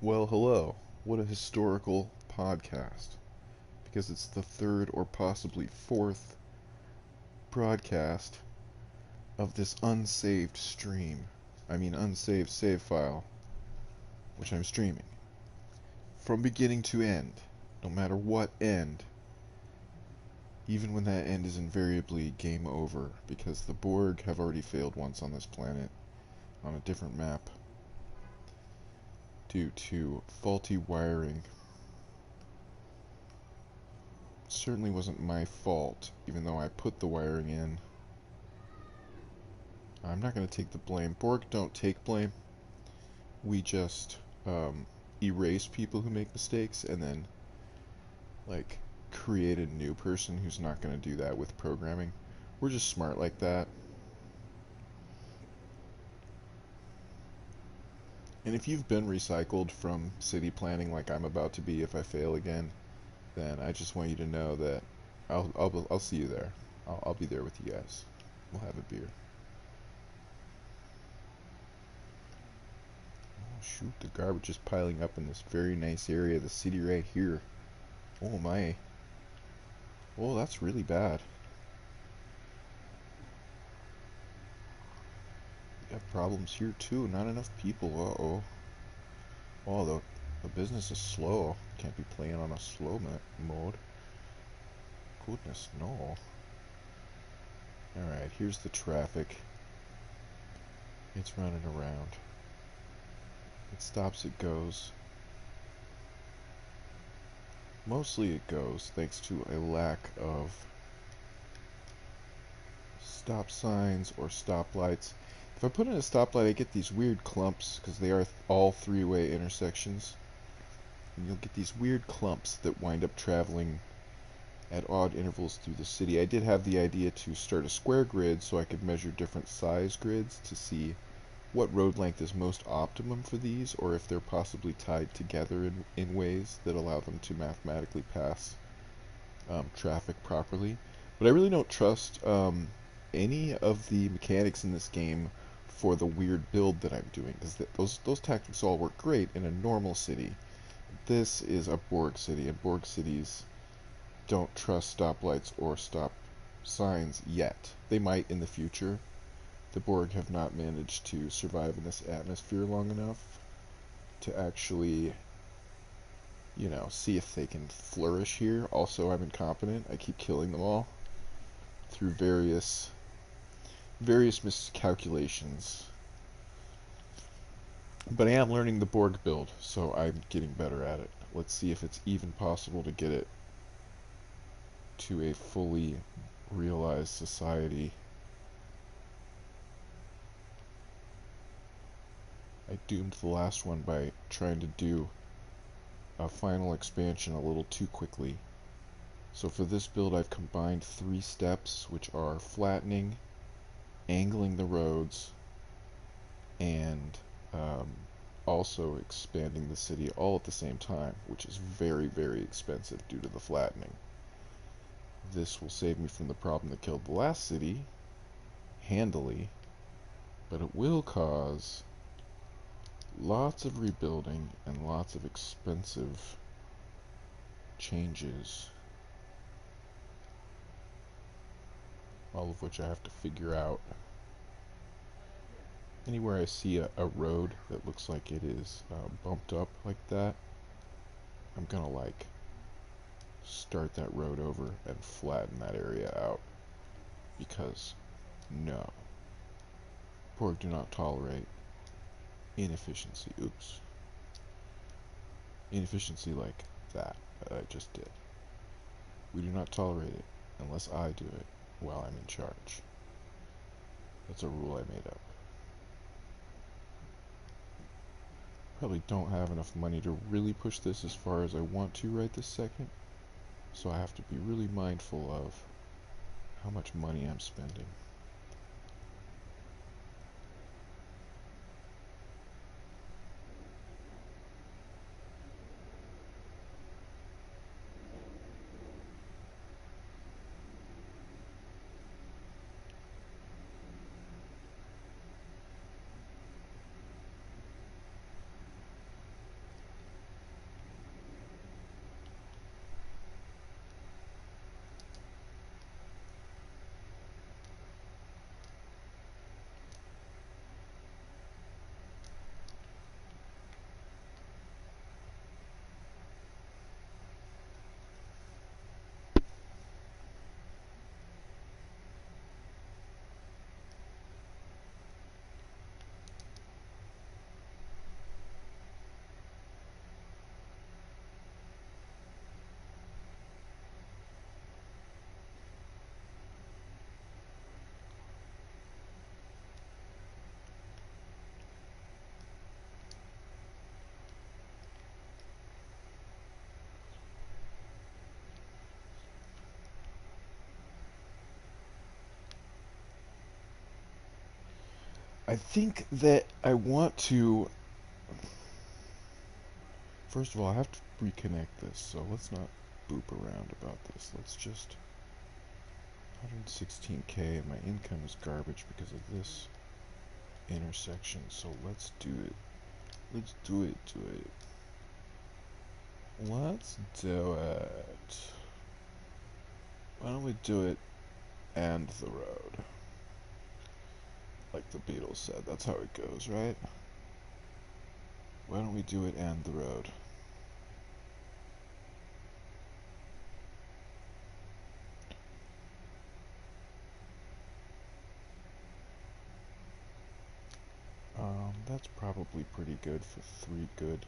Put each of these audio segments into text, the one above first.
Well, hello. What a historical podcast. Because it's the third or possibly fourth broadcast of this unsaved stream. I mean, unsaved save file, which I'm streaming. From beginning to end, no matter what end, even when that end is invariably game over, because the Borg have already failed once on this planet on a different map due to faulty wiring. Certainly wasn't my fault, even though I put the wiring in. I'm not going to take the blame. Borg don't take blame. We just erase people who make mistakes and then, like, create a new person who's not going to do that with programming. We're just smart like that. And if you've been recycled from city planning like I'm about to be if I fail again, then I just want you to know that I'll see you there. I'll be there with you guys. We'll have a beer. Oh shoot, the garbage is piling up in this very nice area of the city right here. Oh my. Oh, that's really bad. We have problems here too. Not enough people. Uh-oh. Oh, the business is slow. Can't be playing on a slow mode. Goodness, no. Alright, here's the traffic. It's running around. It stops, it goes. Mostly it goes, thanks to a lack of stop signs or stoplights. If I put in a stoplight, I get these weird clumps, because they are all three-way intersections. And you'll get these weird clumps that wind up traveling at odd intervals through the city. I did have the idea to start a square grid so I could measure different size grids to see what road length is most optimum for these, or if they're possibly tied together in ways that allow them to mathematically pass traffic properly. But I really don't trust any of the mechanics in this game for the weird build that I'm doing, because those tactics all work great in a normal city. This is a Borg city, and Borg cities don't trust stoplights or stop signs yet. They might in the future. The Borg have not managed to survive in this atmosphere long enough to actually, see if they can flourish here. Also, I'm incompetent. I keep killing them all through various miscalculations. But I am learning the Borg build, so I'm getting better at it. Let's see if it's even possible to get it to a fully realized society. I doomed the last one by trying to do a final expansion a little too quickly. So for this build I've combined 3 steps, which are flattening, angling the roads, and also expanding the city all at the same time, which is very, very expensive due to the flattening. This will save me from the problem that killed the last city, handily, but it will cause lots of rebuilding and lots of expensive changes, all of which I have to figure out. Anywhere I see a road that looks like it is bumped up like that, I'm gonna start that road over and flatten that area out, because no, Borg do not tolerate inefficiency. Oops. Inefficiency like that I just did. We do not tolerate it unless I do it while I'm in charge. That's a rule I made up. Probably don't have enough money to really push this as far as I want to right this second, so I have to be really mindful of how much money I'm spending. I think that I want to... First of all, I have to reconnect this, so let's not boop around about this. Let's just... 116k, and my income is garbage because of this intersection, so let's do it. Let's do it. Let's do it. Why don't we do it and the road? Like the Beatles said, that's how it goes, right? Why don't we do it and the road? That's probably pretty good for 3 good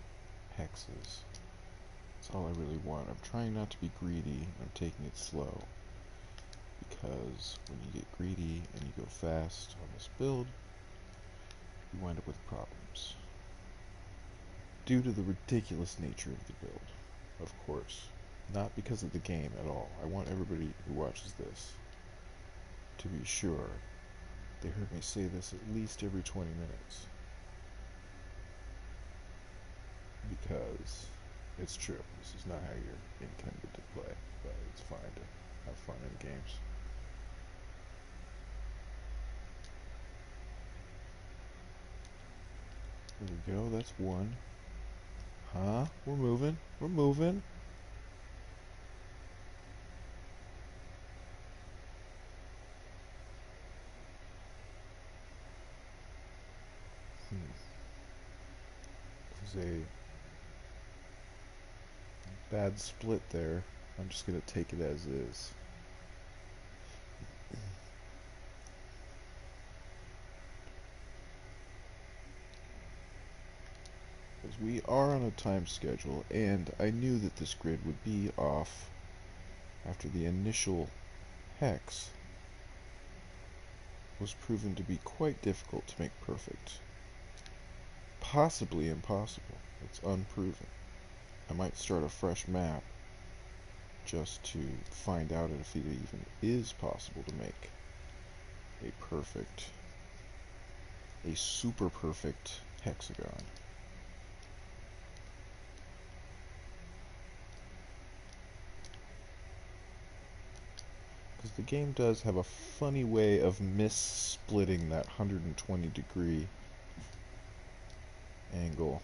hexes. That's all I really want. I'm trying not to be greedy. I'm taking it slow. Because when you get greedy and you go fast on this build, you wind up with problems. Due to the ridiculous nature of the build, of course. Not because of the game at all. I want everybody who watches this to be sure they heard me say this at least every 20 minutes. Because it's true. This is not how you're intended to play, but it's fine to have fun in games. There we go, that's one. Huh? We're moving. We're moving. There's a bad split there. I'm just going to take it as is. Because we are on a time schedule, and I knew that this grid would be off after the initial hex was proven to be quite difficult to make perfect. Possibly impossible. It's unproven. I might start a fresh map just to find out if it even is possible to make a perfect, a super perfect hexagon. Because the game does have a funny way of mis-splitting that 120 degree angle.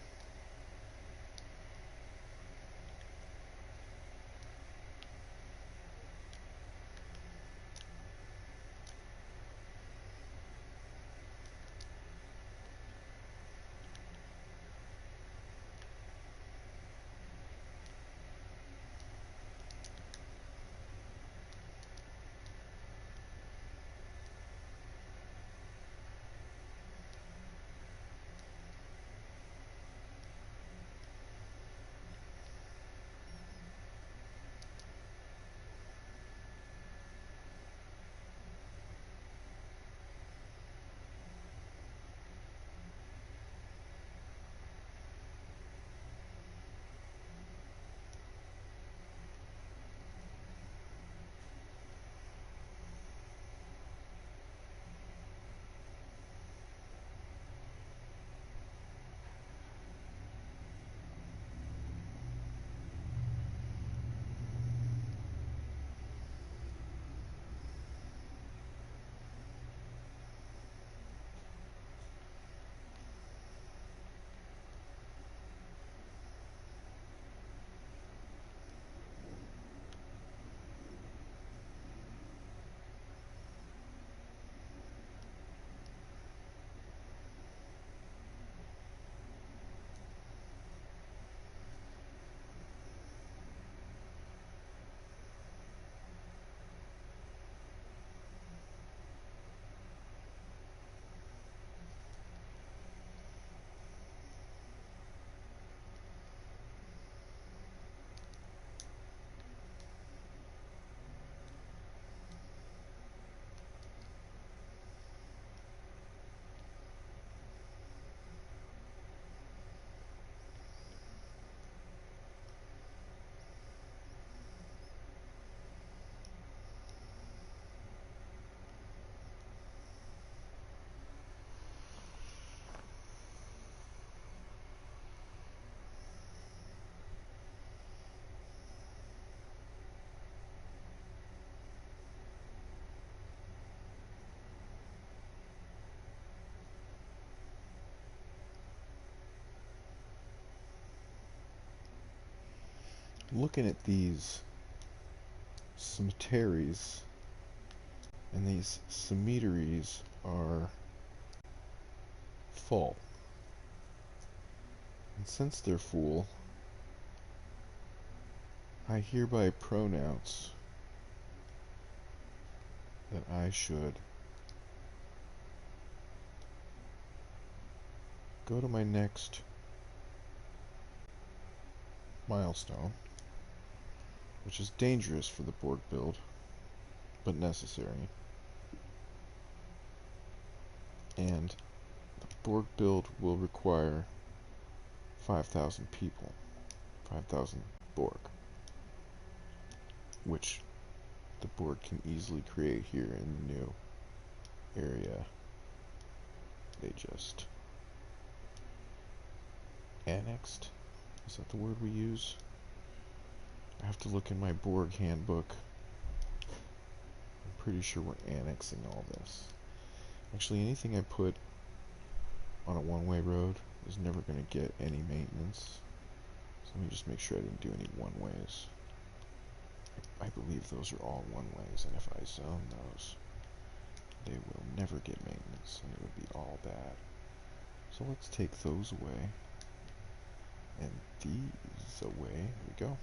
looking at these cemeteries, and these cemeteries are full. And since they're full, I hereby pronounce that I should go to my next milestone, which is dangerous for the Borg build, but necessary. And the Borg build will require 5,000 people, 5,000 Borg, which the Borg can easily create here in the new area they just annexed. Is that the word we use? I have to look in my Borg handbook. I'm pretty sure we're annexing all this. Actually, anything I put on a one-way road is never going to get any maintenance. So let me just make sure I didn't do any one-ways. I believe those are all one-ways, and if I zone those, they will never get maintenance, and it would be all bad. So let's take those away, and these away. There we go.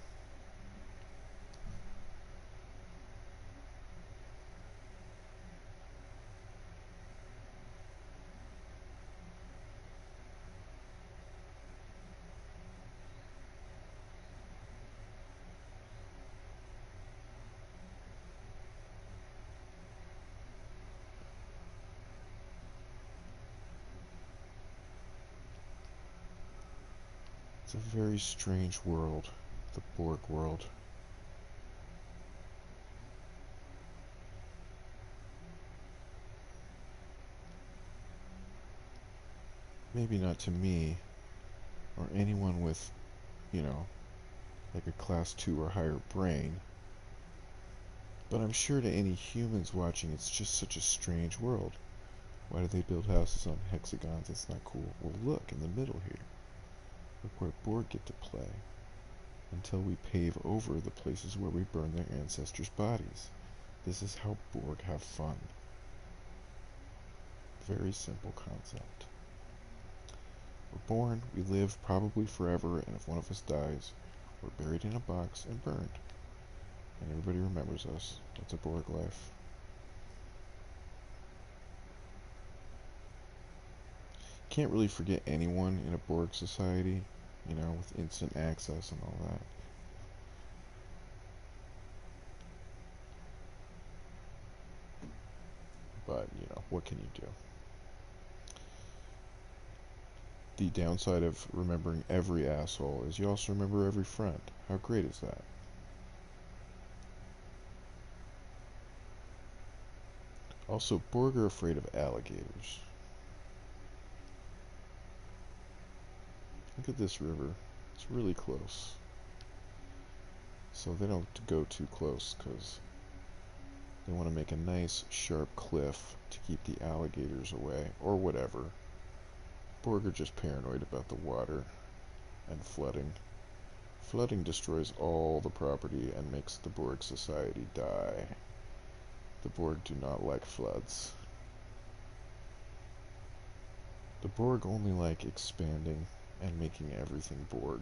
It's a very strange world, the Borg world. Maybe not to me, or anyone with, you know, like a class 2 or higher brain. But I'm sure to any humans watching, it's just such a strange world. Why do they build houses on hexagons? It's not cool. Well, look, in the middle here. Look where Borg get to play. Until we pave over the places where we burn their ancestors' bodies. This is how Borg have fun. Very simple concept. We're born, we live probably forever, and if one of us dies, we're buried in a box and burned. And everybody remembers us. That's a Borg life. Can't really forget anyone in a Borg society, you know, with instant access and all that. But, you know, what can you do? The downside of remembering every asshole is you also remember every friend. How great is that? Also, Borg are afraid of alligators. Look at this river. It's really close. So they don't go too close because they want to make a nice sharp cliff to keep the alligators away, or whatever. Borg are just paranoid about the water and flooding. Flooding destroys all the property and makes the Borg society die. The Borg do not like floods. The Borg only like expanding and making everything Borg.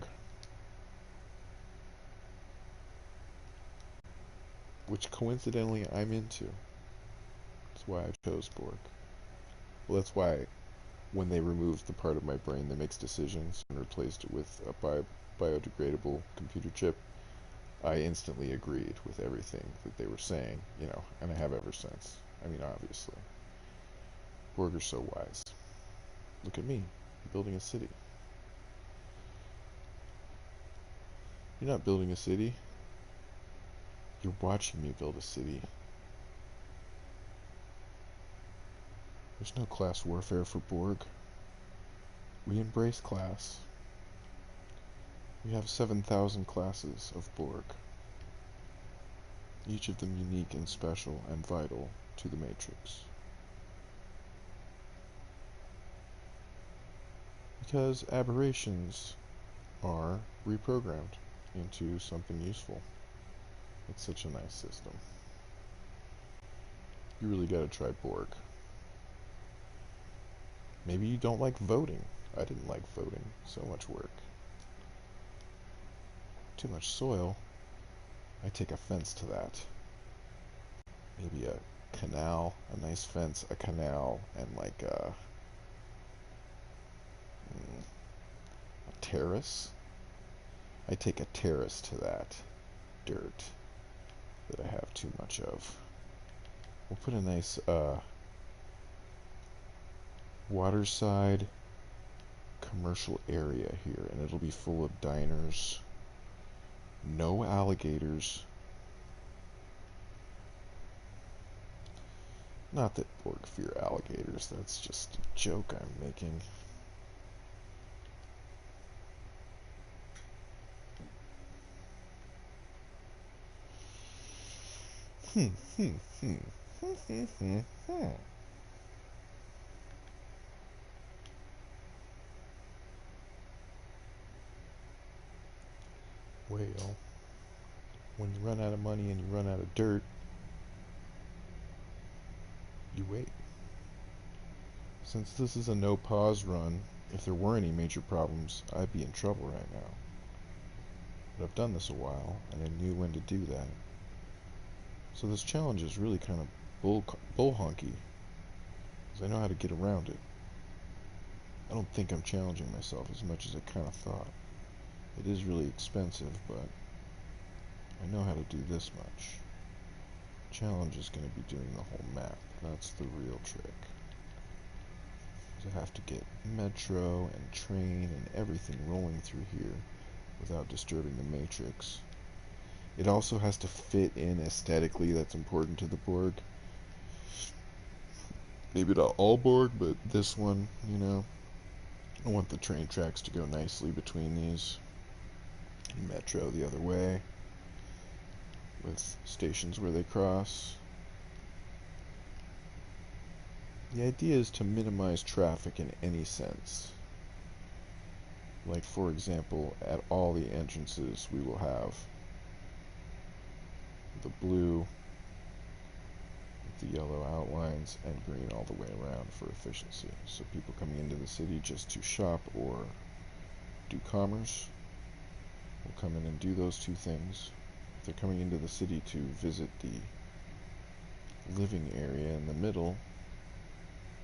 Which coincidentally I'm into. That's why I chose Borg. Well, that's why when they removed the part of my brain that makes decisions and replaced it with a biodegradable computer chip, I instantly agreed with everything that they were saying, you know, and I have ever since. I mean, obviously. Borg are so wise. Look at me, building a city. You're not building a city. You're watching me build a city. There's no class warfare for Borg. We embrace class. We have 7,000 classes of Borg. Each of them unique and special and vital to the Matrix. Because aberrations are reprogrammed into something useful. It's such a nice system. You really gotta try Borg. Maybe you don't like voting. I didn't like voting. So much work. Too much soil. I take offense to that. Maybe a canal, a nice fence, a canal, and like a terrace. I take a terrace to that dirt that I have too much of. We'll put a nice waterside commercial area here, and it'll be full of diners. No alligators. Not that Borg fear alligators, that's just a joke I'm making. Well, when you run out of money and you run out of dirt, you wait. Since this is a no-pause run, if there were any major problems, I'd be in trouble right now. But I've done this a while, and I knew when to do that. So this challenge is really kind of bull honky, because I know how to get around it. I don't think I'm challenging myself as much as I kind of thought. It is really expensive, but I know how to do this much. Challenge is going to be doing the whole map. That's the real trick. I have to get metro and train and everything rolling through here without disturbing the matrix. It also has to fit in aesthetically. That's important to the Borg. Maybe not all Borg, but this one, you know. I want the train tracks to go nicely between these. Metro the other way, with stations where they cross. The idea is to minimize traffic in any sense. Like, for example, at all the entrances we will have the blue with the yellow outlines and green all the way around for efficiency. So people coming into the city just to shop or do commerce will come in and do those two things. If they're coming into the city to visit the living area in the middle,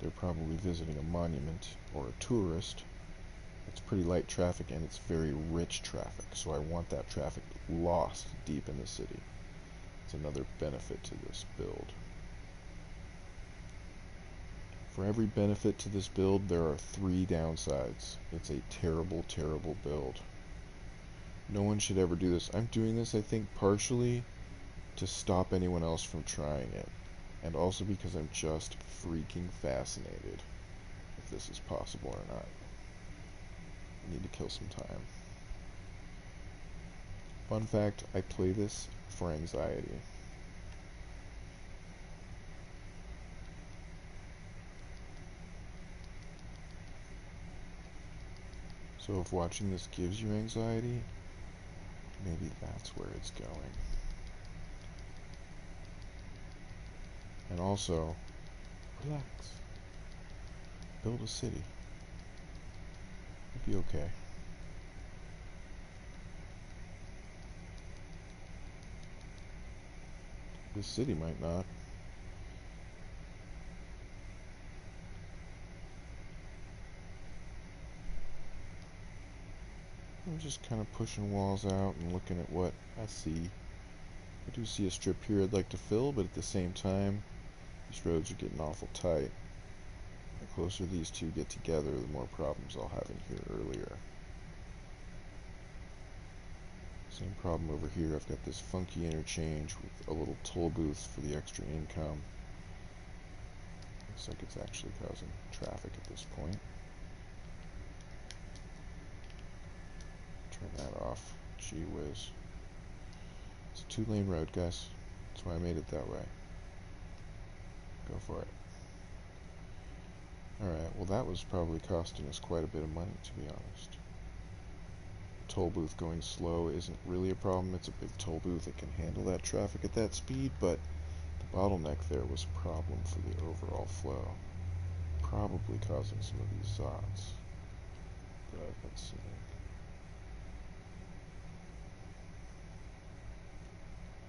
they're probably visiting a monument or a tourist. It's pretty light traffic and it's very rich traffic, so I want that traffic lost deep in the city. It's another benefit to this build. For every benefit to this build, there are 3 downsides. It's a terrible, terrible build. No one should ever do this. I'm doing this, I think, partially to stop anyone else from trying it. And also because I'm just freaking fascinated if this is possible or not. I need to kill some time. Fun fact, I play this for anxiety. So if watching this gives you anxiety, maybe that's where it's going. And also, relax. Build a city. It'll be okay. This city might not. I'm just kind of pushing walls out and looking at what I see. I do see a strip here I'd like to fill, but at the same time, these roads are getting awful tight. The closer these two get together, the more problems I'll have in here earlier. Same problem over here. I've got this funky interchange with a little toll booth for the extra income. Looks like it's actually causing traffic at this point. Turn that off. Gee whiz. It's a 2-lane road, guys. That's why I made it that way. Go for it. Alright, well that was probably costing us quite a bit of money, to be honest. toll booth going slow isn't really a problem. It's a big toll booth that can handle that traffic at that speed, but the bottleneck there was a problem for the overall flow, probably causing some of these zots that I've been seeing.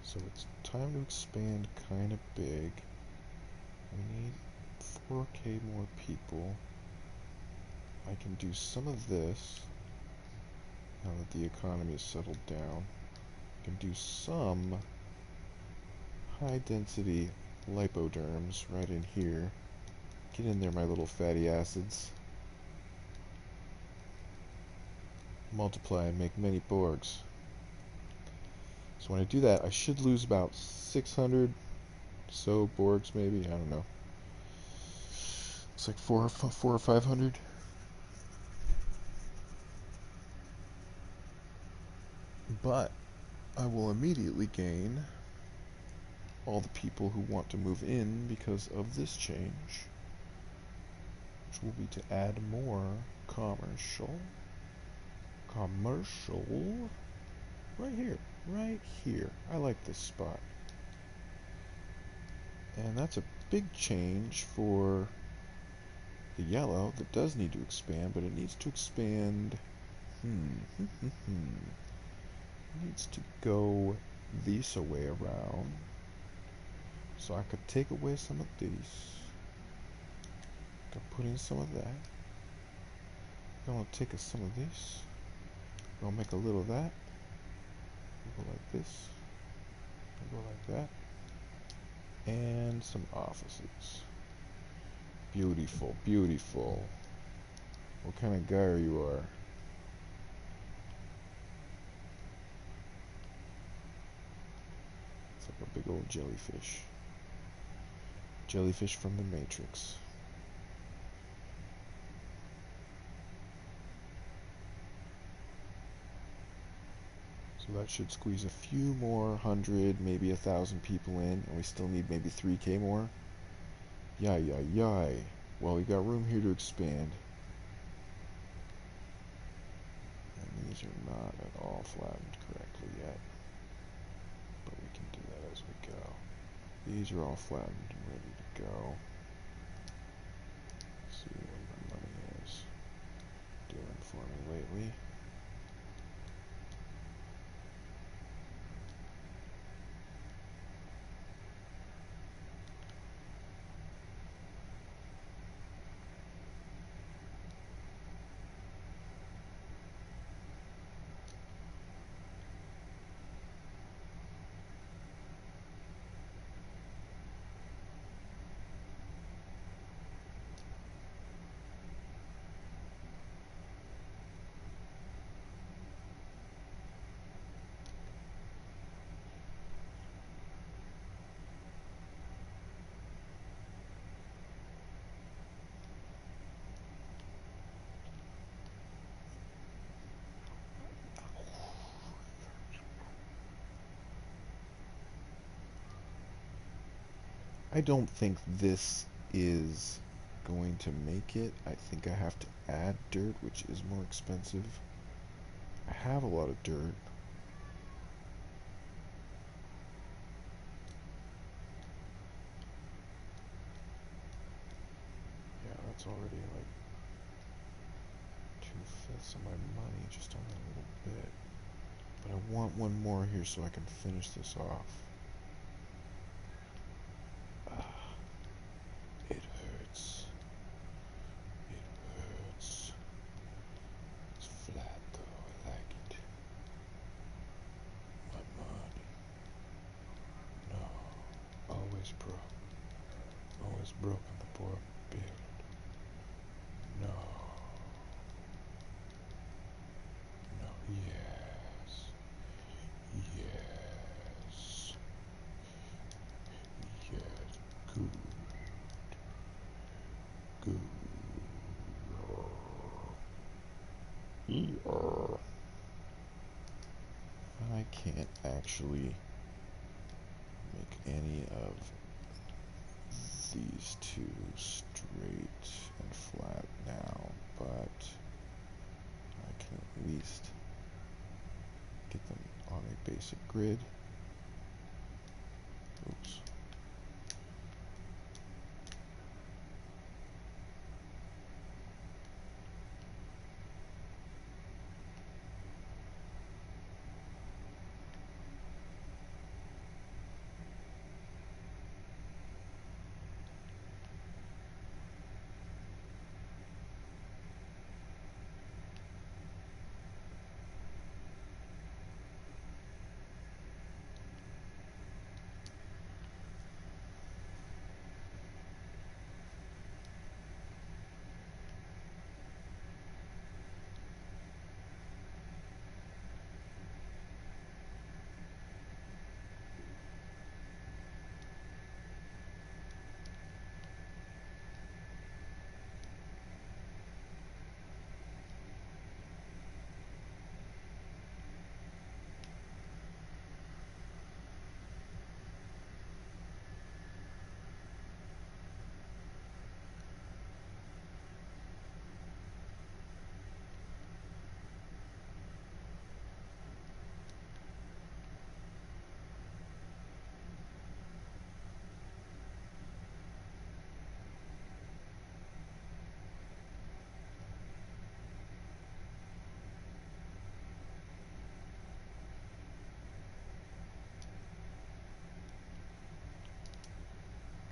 So it's time to expand kind of big. We need 4K more people. I can do some of this now that the economy has settled down. I can do some high density lipoderms right in here. Get in there, my little fatty acids. Multiply and make many Borgs. So when I do that, I should lose about 600 so Borgs, maybe. I don't know. It's like four or 500. But I will immediately gain all the people who want to move in because of this change, which will be to add more commercial. Right here. I like this spot. And that's a big change for the yellow that does need to expand, but it needs to expand. It needs to go this way around. So I could take away some of these. I could put in some of that. I'm gonna take some of this. I'm gonna make a little of that. We'll go like this. We'll go like that. And some offices. Beautiful, beautiful. What kind of guy you are? It's like a big old jellyfish. Jellyfish from the Matrix. So that should squeeze a few more hundred, maybe 1,000 people in, and we still need maybe 3K more. Yay. Well, we got room here to expand. And these are not at all flattened correctly yet. But we can do that as we go. These are all flattened and ready to go. Let's see what my money is doing for me lately. I don't think this is going to make it. I think I have to add dirt, which is more expensive. I have a lot of dirt. Yeah, that's already like 2/5 of my money just on that little bit. But I want one more here so I can finish this off. It hurts. It hurts. It's flat though, I like it. My money. No. Always broke. Always broke on the poor build. No. No. Yes. Yes. Yes. Good. Good. I can't actually make any of these two straight and flat now, but I can at least basic grid. Oops.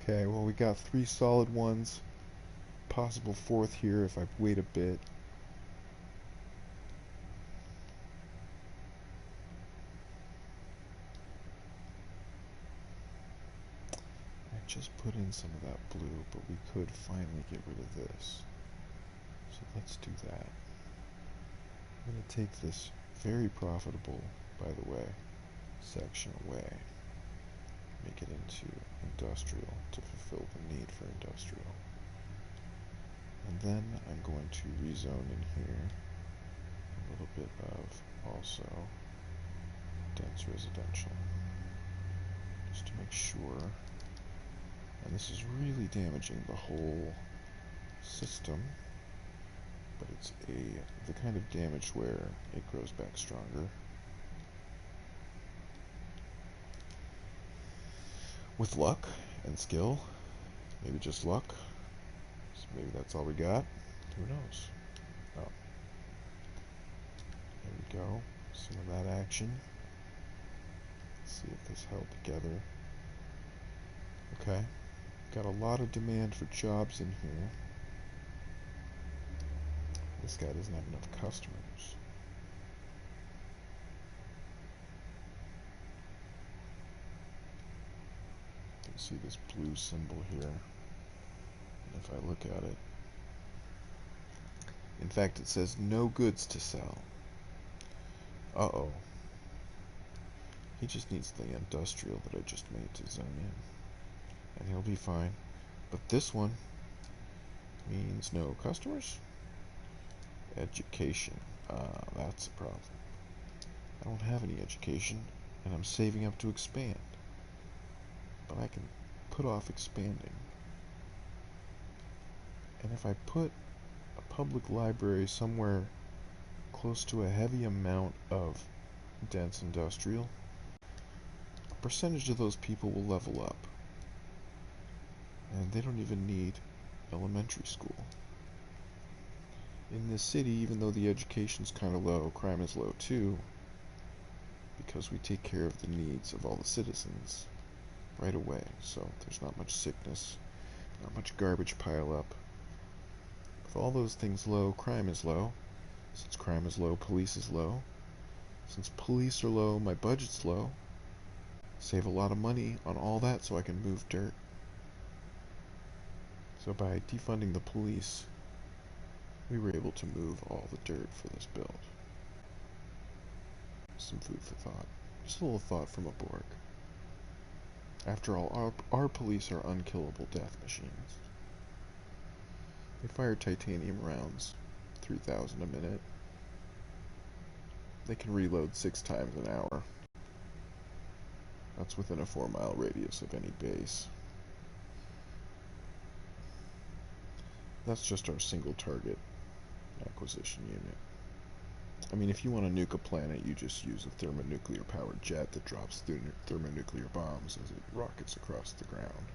Okay, well we got 3 solid ones. Possible 4th here if I wait a bit. I just put in some of that blue, but we could finally get rid of this. So let's do that. I'm going to take this very profitable, by the way, section away. Make it into industrial to fulfill the need for industrial. And then I'm going to rezone in here a little bit of also dense residential. Just to make sure. And this is really damaging the whole system. But it's the kind of damage where it grows back stronger. With luck and skill, maybe just luck, so maybe that's all we got, who knows. Oh, there we go, some of that action. Let's see if this held together. Okay, got a lot of demand for jobs in here. This guy doesn't have enough customers. You can see this blue symbol here. And if I look at it, in fact it says no goods to sell. Uh-oh. He just needs the industrial that I just made to zone in. And he'll be fine. But this one means no customers. Education. That's a problem. I don't have any education, and I'm saving up to expand. But I can put off expanding. And if I put a public library somewhere close to a heavy amount of dense industrial, a percentage of those people will level up. And they don't even need elementary school. In this city, even though the education's kind of low, crime is low too, because we take care of the needs of all the citizens right away. So there's not much sickness, not much garbage pile up. With all those things low, crime is low. Since crime is low, police is low. Since police are low, my budget's low. Save a lot of money on all that so I can move dirt. So by defunding the police, we were able to move all the dirt for this build. Some food for thought. Just a little thought from a Borg. After all, our police are unkillable death machines. They fire titanium rounds, 3,000 a minute. They can reload 6 times an hour. That's within a 4-mile radius of any base. That's just our single target acquisition unit. I mean, if you want to nuke a planet, you just use a thermonuclear powered jet that drops thermonuclear bombs as it rockets across the ground.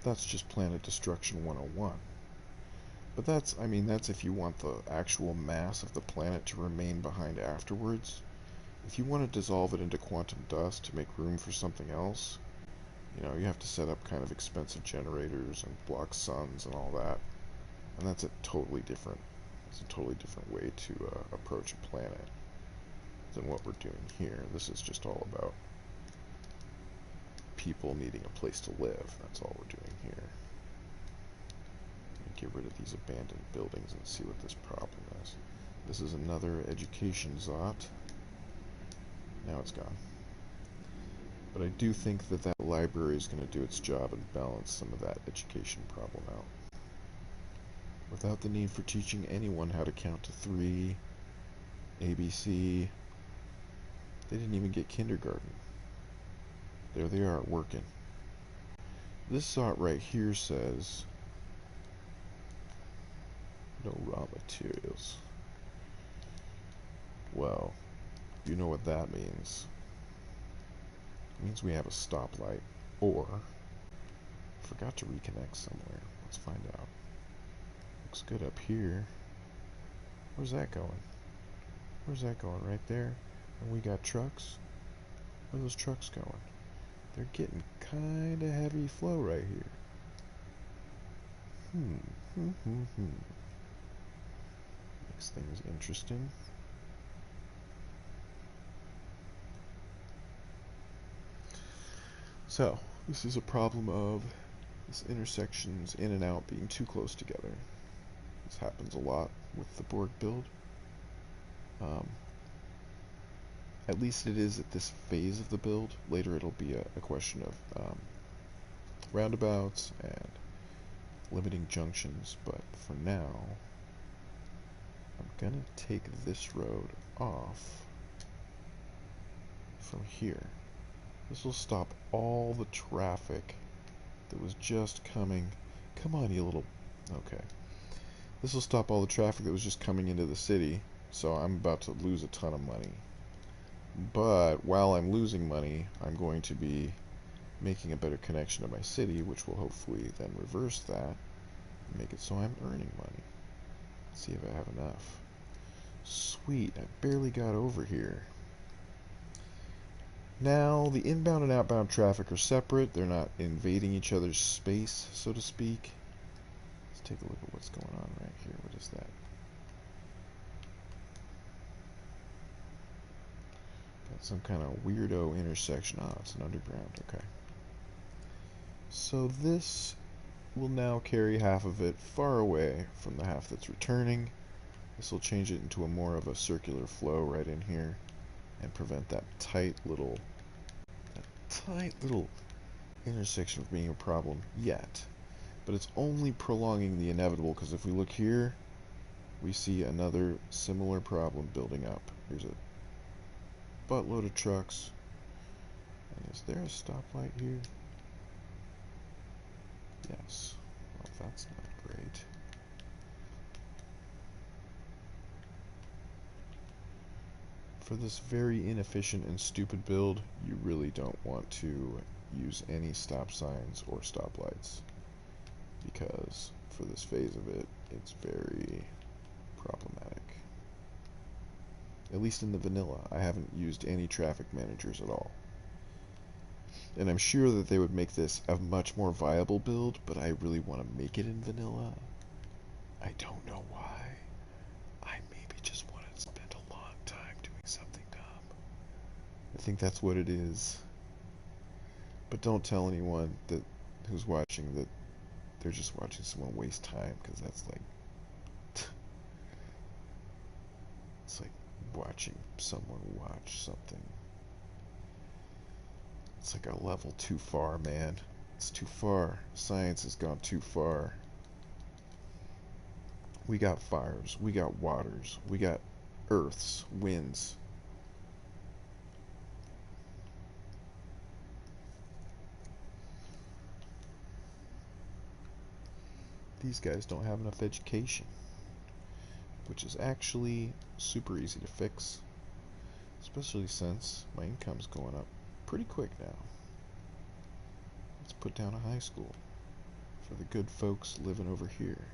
That's just planet destruction 101. But that's, I mean, that's if you want the actual mass of the planet to remain behind afterwards. If you want to dissolve it into quantum dust to make room for something else, you know, you have to set up kind of expensive generators and block suns and all that. And that's it's a totally different way to approach a planet than what we're doing here. This is just all about people needing a place to live. That's all we're doing here. Get rid of these abandoned buildings and see what this problem is. This is another education zot. Now it's gone. But I do think that that library is going to do its job and balance some of that education problem out. Without the need for teaching anyone how to count to 3, ABC. They didn't even get kindergarten. There they are, working. This zot right here says no raw materials. Well, you know what that means. It means we have a stoplight, or forgot to reconnect somewhere. Let's find out. Looks good up here. Where's that going? Where's that going? Right there. And we got trucks. Where are those trucks going? They're getting kind of heavy flow right here. Makes things interesting. So, this is a problem of this intersections in and out being too close together. This happens a lot with the Borg build. At least it is at this phase of the build. Later it'll be a question of roundabouts and limiting junctions, but for now I'm gonna take this road off from here. This will stop all the traffic that was just coming. Come on, you little... Okay. This will stop all the traffic that was just coming into the city, so I'm about to lose a ton of money. But while I'm losing money, I'm going to be making a better connection to my city, which will hopefully then reverse that and make it so I'm earning money. Let's see if I have enough. Sweet, I barely got over here. Now, the inbound and outbound traffic are separate. They're not invading each other's space, so to speak. Let's take a look at what's going on right here. What is that? Got some kind of weirdo intersection. Ah, it's an underground. Okay. So this will now carry half of it far away from the half that's returning. This will change it into a more of a circular flow right in here and prevent that tight little intersection from being a problem yet. But it's only prolonging the inevitable, because if we look here, we see another similar problem building up. Here's a buttload of trucks. And is there a stoplight here? Yes. Well, that's not great. For this very inefficient and stupid build, you really don't want to use any stop signs or stoplights, because for this phase of it, it's very problematic. At least in the vanilla, I haven't used any traffic managers at all. And I'm sure that they would make this a much more viable build, but I really want to make it in vanilla. I don't know why. I maybe just want to spend a long time doing something dumb. I think that's what it is. But don't tell anyone that who's watching that they're just watching someone waste time, because that's like... It's like watching someone watch something. It's like a level too far, man. It's too far. Science has gone too far. We got fires, we got waters, we got earths, winds. These guys don't have enough education. which is actually super easy to fix, especially since my income's going up pretty quick now. Let's put down a high school for the good folks living over here,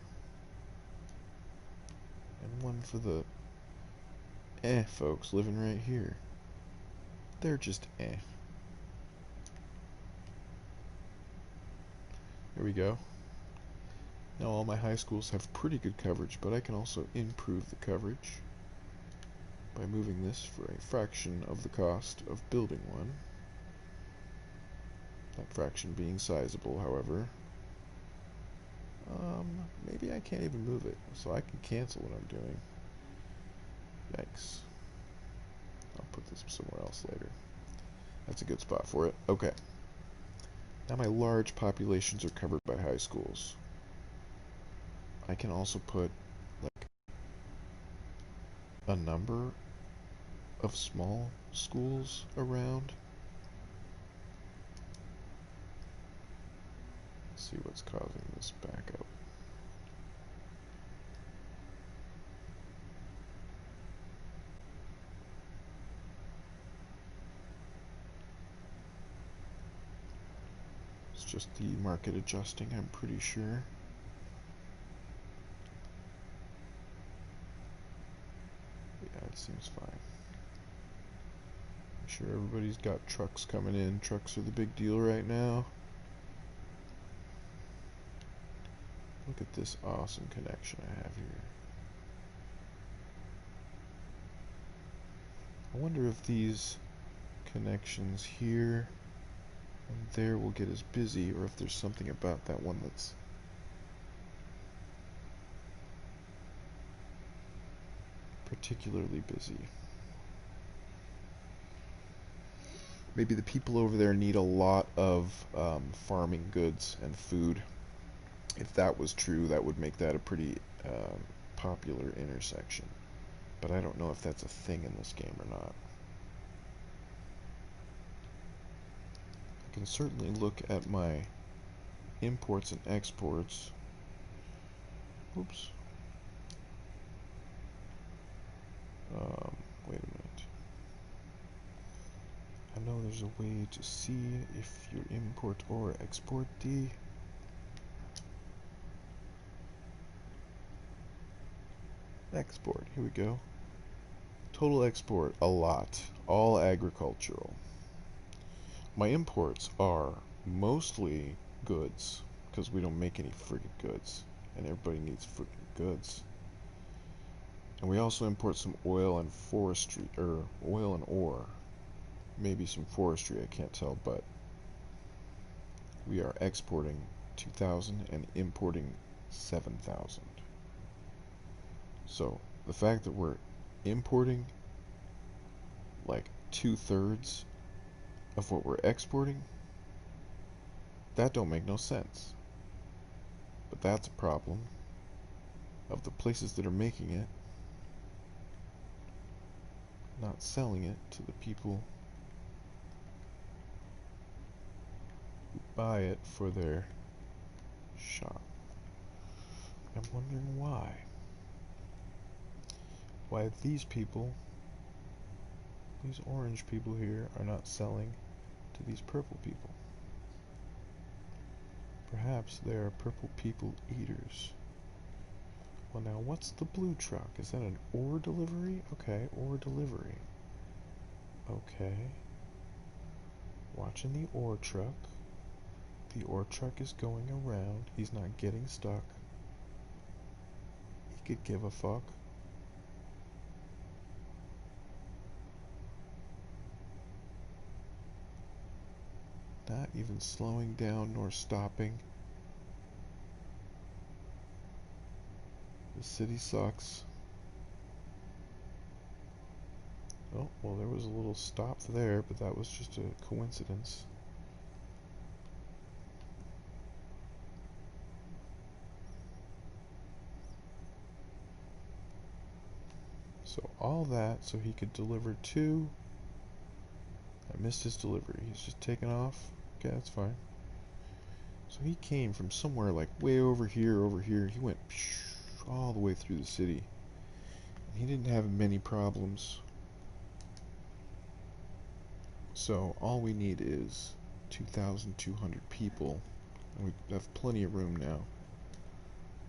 and one for the folks living right here. They're just There we go. Now all my high schools have pretty good coverage, but I can also improve the coverage by moving this for a fraction of the cost of building one. That fraction being sizable, however. Maybe I can't even move it, so I can cancel what I'm doing. Yikes. I'll put this somewhere else later. That's a good spot for it. Okay. Now my large populations are covered by high schools. I can also put like a number of small schools around. Let's see what's causing this backup. It's just the market adjusting, I'm pretty sure. Yeah, it seems fine. I'm sure everybody's got trucks coming in. Trucks are the big deal right now. Look at this awesome connection I have here. I wonder if these connections here and there will get as busy, or if there's something about that one that's particularly busy. Maybe the people over there need a lot of farming goods and food. If that was true, that would make that a pretty popular intersection. But I don't know if that's a thing in this game or not. I can certainly look at my imports and exports. Oops. Wait a minute. I know there's a way to see if you import or export the export. Here we go. Total export, a lot. All agricultural. My imports are mostly goods, because we don't make any friggin' goods, and everybody needs friggin' goods. And we also import some oil and forestry, or oil and ore. Maybe some forestry, I can't tell, but we are exporting 2,000 and importing 7,000. So the fact that we're importing like 2/3 of what we're exporting, that don't make no sense. But that's a problem of the places that are making it not selling it to the people who buy it for their shop. I'm wondering why. Why these people, these orange people here, are not selling to these purple people. Perhaps they are purple people eaters. Well, now what's the blue truck? Is that an ore delivery? Okay, ore delivery. Okay. Watching the ore truck. The ore truck is going around. He's not getting stuck. He could give a fuck. Not even slowing down nor stopping. The city sucks. Oh, well, there was a little stop there, but that was just a coincidence. So all that so he could deliver to... I missed his delivery. He's just taking off. Okay, that's fine. So he came from somewhere like way over here. He went all the way through the city. He didn't have many problems. So all we need is 2,200 people. And we have plenty of room now.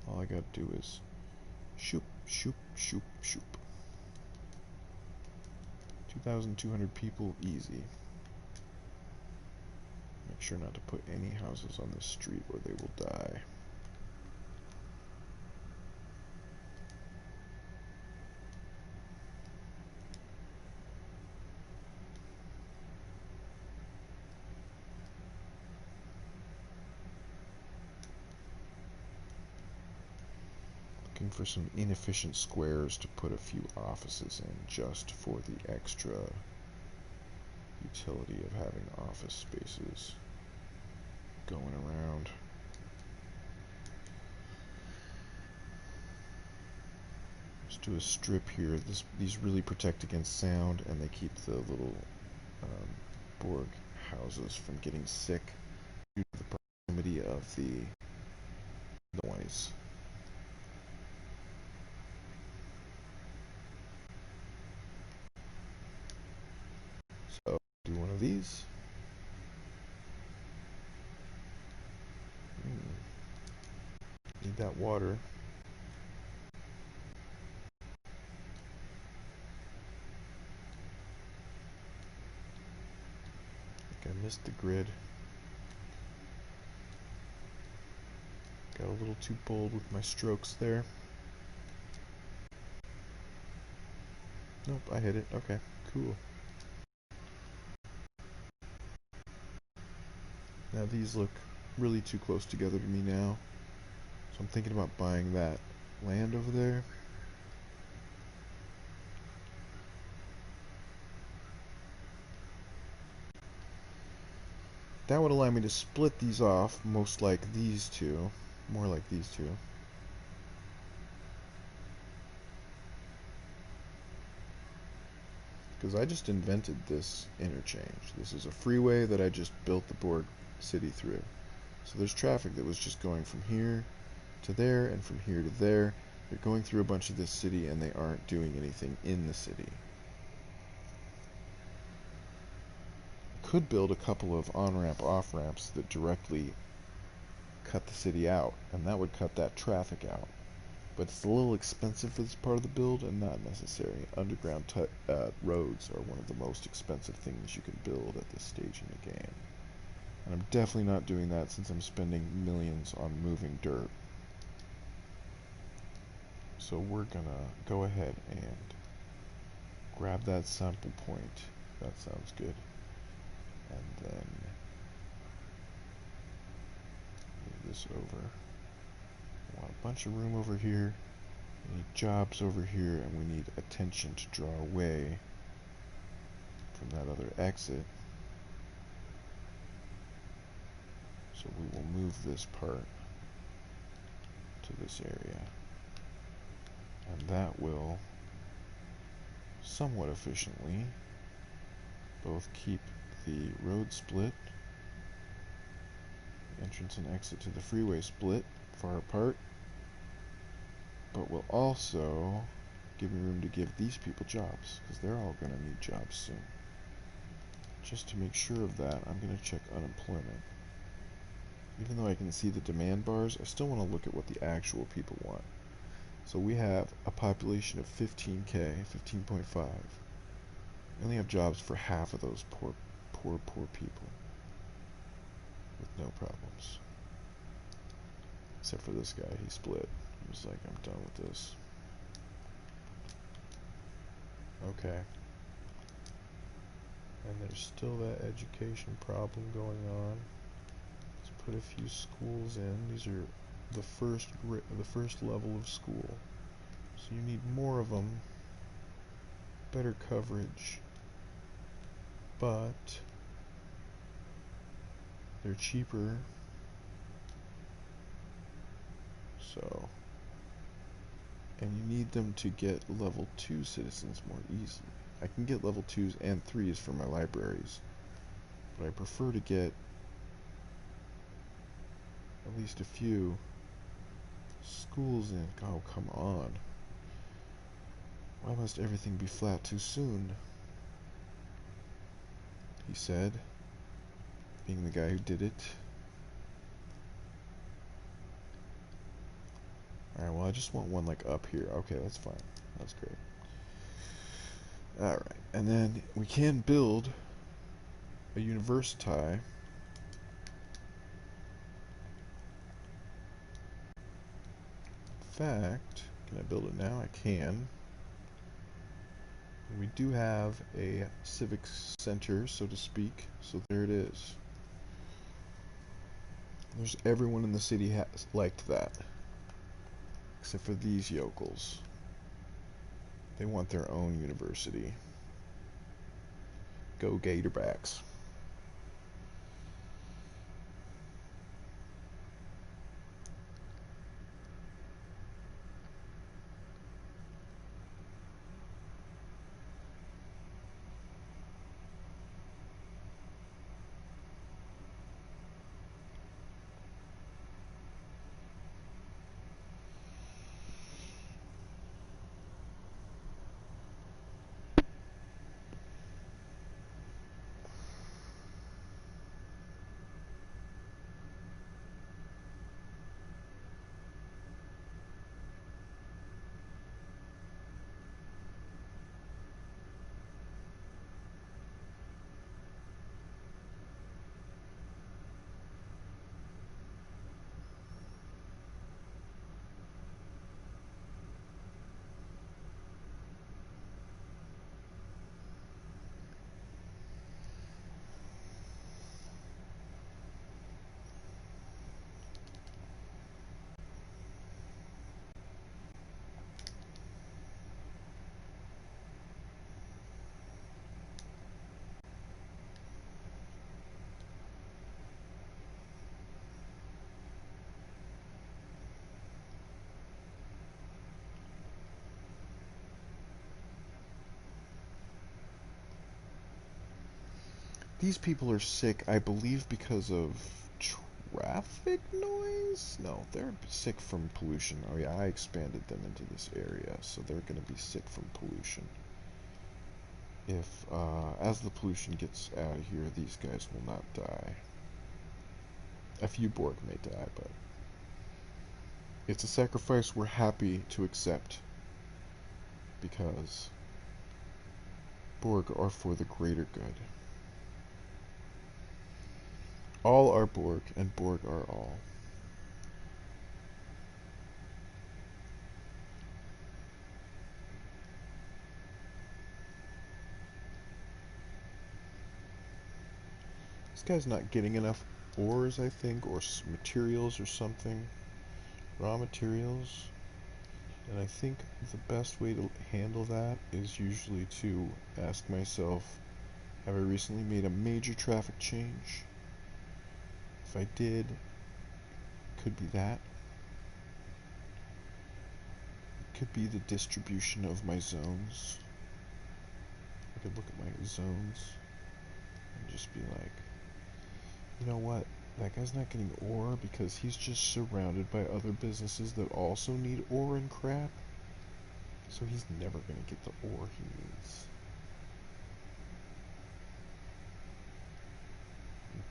All I gotta do is shoop, shoop, shoop, shoop. 2,200 people, easy. Make sure not to put any houses on this street or they will die. Looking for some inefficient squares to put a few offices in just for the extra utility of having office spaces going around. Just do a strip here. These really protect against sound, and they keep the little Borg houses from getting sick due to the proximity of the noise. So do one of these. Need that water. I think I missed the grid. Got a little too bold with my strokes there. Nope, I hit it. Okay, cool. Now these look really too close together to me now. So I'm thinking about buying that land over there. That would allow me to split these off, most like these two. More like these two. Because I just invented this interchange. This is a freeway that I just built the Borg city through. So there's traffic that was just going from here to there and from here to there. They're going through a bunch of this city and they aren't doing anything in the city. I could build a couple of on-ramp, off-ramps that directly cut the city out, and that would cut that traffic out. But it's a little expensive for this part of the build and not necessary. Underground roads are one of the most expensive things you can build at this stage in the game. And I'm definitely not doing that since I'm spending millions on moving dirt. So we're gonna go ahead and grab that sample point. That sounds good. And then move this over. I want a bunch of room over here. We need jobs over here, and we need attention to draw away from that other exit. So we will move this part to this area. And that will somewhat efficiently both keep the road split, entrance and exit to the freeway split far apart, but will also give me room to give these people jobs, because they're all going to need jobs soon. Just to make sure of that, I'm going to check unemployment. Even though I can see the demand bars, I still want to look at what the actual people want. So we have a population of 15k, 15.5. We only have jobs for half of those poor people. With no problems. Except for this guy, he split. He was like, I'm done with this. Okay. And there's still that education problem going on. Let's put a few schools in. These are the first level of school. So you need more of them. Better coverage. But they're cheaper. So, and you need them to get level 2 citizens more easily. I can get level 2s and 3s for my libraries, but I prefer to get at least a few schools in. Oh, come on. Why must everything be flat too soon? He said, being the guy who did it. Alright, well I just want one like up here. Okay, that's fine. That's great. Alright, and then we can build a university. In fact, can I build it now? I can. We do have a civic center, so to speak, so there it is. There's everyone in the city has liked that. Except for these yokels. They want their own university. Go Gatorbacks. These people are sick, I believe, because of traffic noise? No, they're sick from pollution. Oh yeah, I expanded them into this area, so they're going to be sick from pollution. If, as the pollution gets out of here, these guys will not die. A few Borg may die, but it's a sacrifice we're happy to accept, because Borg are for the greater good. All are Borg, and Borg are all. This guy's not getting enough ores, I think, or materials or something. Raw materials. And I think the best way to handle that is usually to ask myself, have I recently made a major traffic change? If I did, could be that. It could be the distribution of my zones. I could look at my zones and just be like, you know what? That guy's not getting ore because he's just surrounded by other businesses that also need ore and crap. So he's never going to get the ore he needs.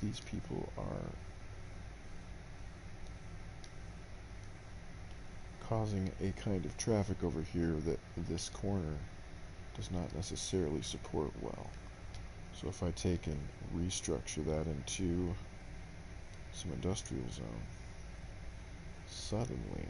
These people are causing a kind of traffic over here that this corner does not necessarily support well. So if I take and restructure that into some industrial zone, suddenly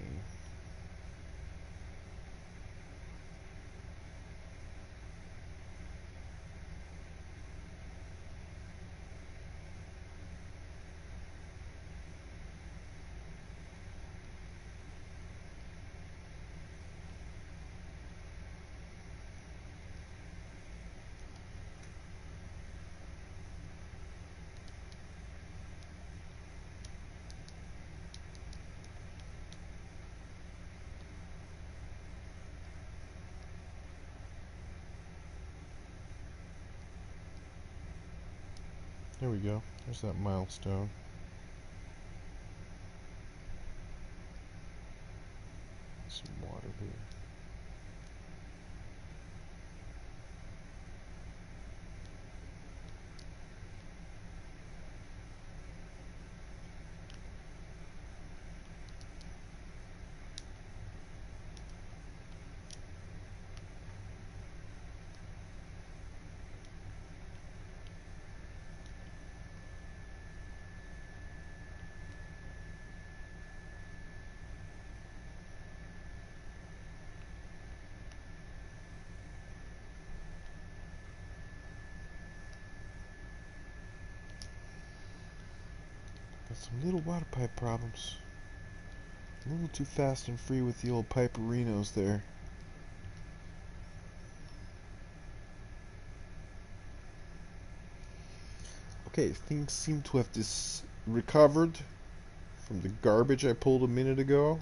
there we go. There's that milestone. Some water here. Some little water pipe problems. A little too fast and free with the old piperinos there. Okay, things seem to have recovered from the garbage I pulled a minute ago,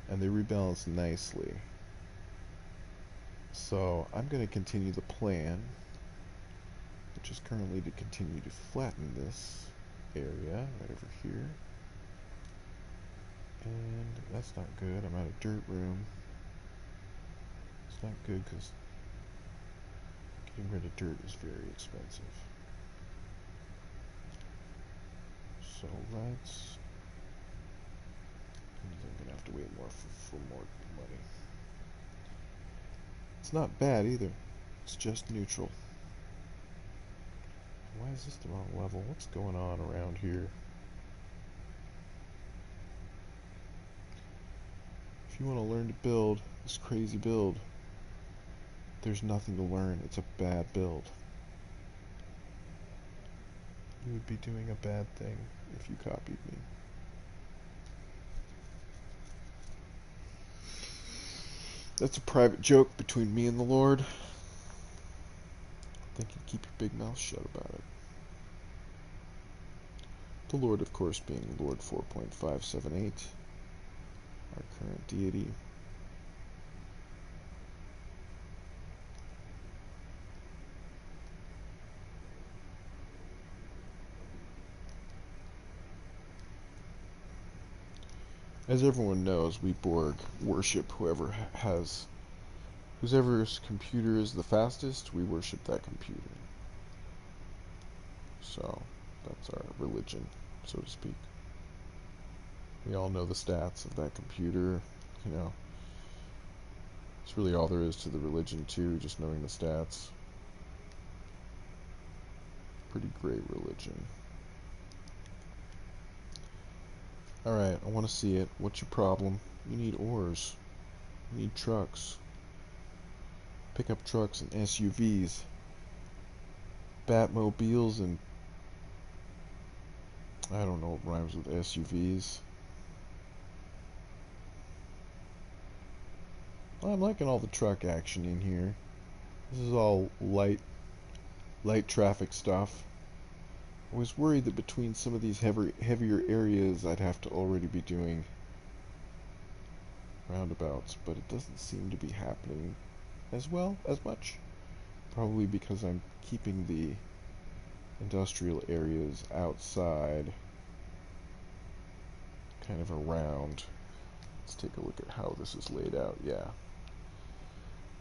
and they rebalanced nicely. So I'm going to continue the plan, which is currently to continue to flatten this area right over here. And that's not good. I'm out of dirt room. It's not good because getting rid of dirt is very expensive. So let's... I'm going to have to wait more for more money. It's not bad either. It's just neutral. Why is this the wrong level? What's going on around here? If you want to learn to build this crazy build, there's nothing to learn. It's a bad build. You would be doing a bad thing if you copied me. That's a private joke between me and the Lord. I think you keep your big mouth shut about it. The Lord, of course, being Lord 4.578, our current deity. As everyone knows, we Borg worship whoever's computer is the fastest, we worship that computer. So, that's our religion, so to speak. We all know the stats of that computer, you know. It's really all there is to the religion, too, just knowing the stats. Pretty great religion. Alright, I want to see it. What's your problem? You need ores. You need trucks. Pickup trucks and SUVs. Batmobiles and... I don't know what rhymes with SUVs. Well, I'm liking all the truck action in here. This is all light traffic stuff. I was worried that between some of these heavier areas I'd have to already be doing roundabouts, but it doesn't seem to be happening as much. Probably because I'm keeping the industrial areas outside, kind of around. Let's take a look at how this is laid out. Yeah.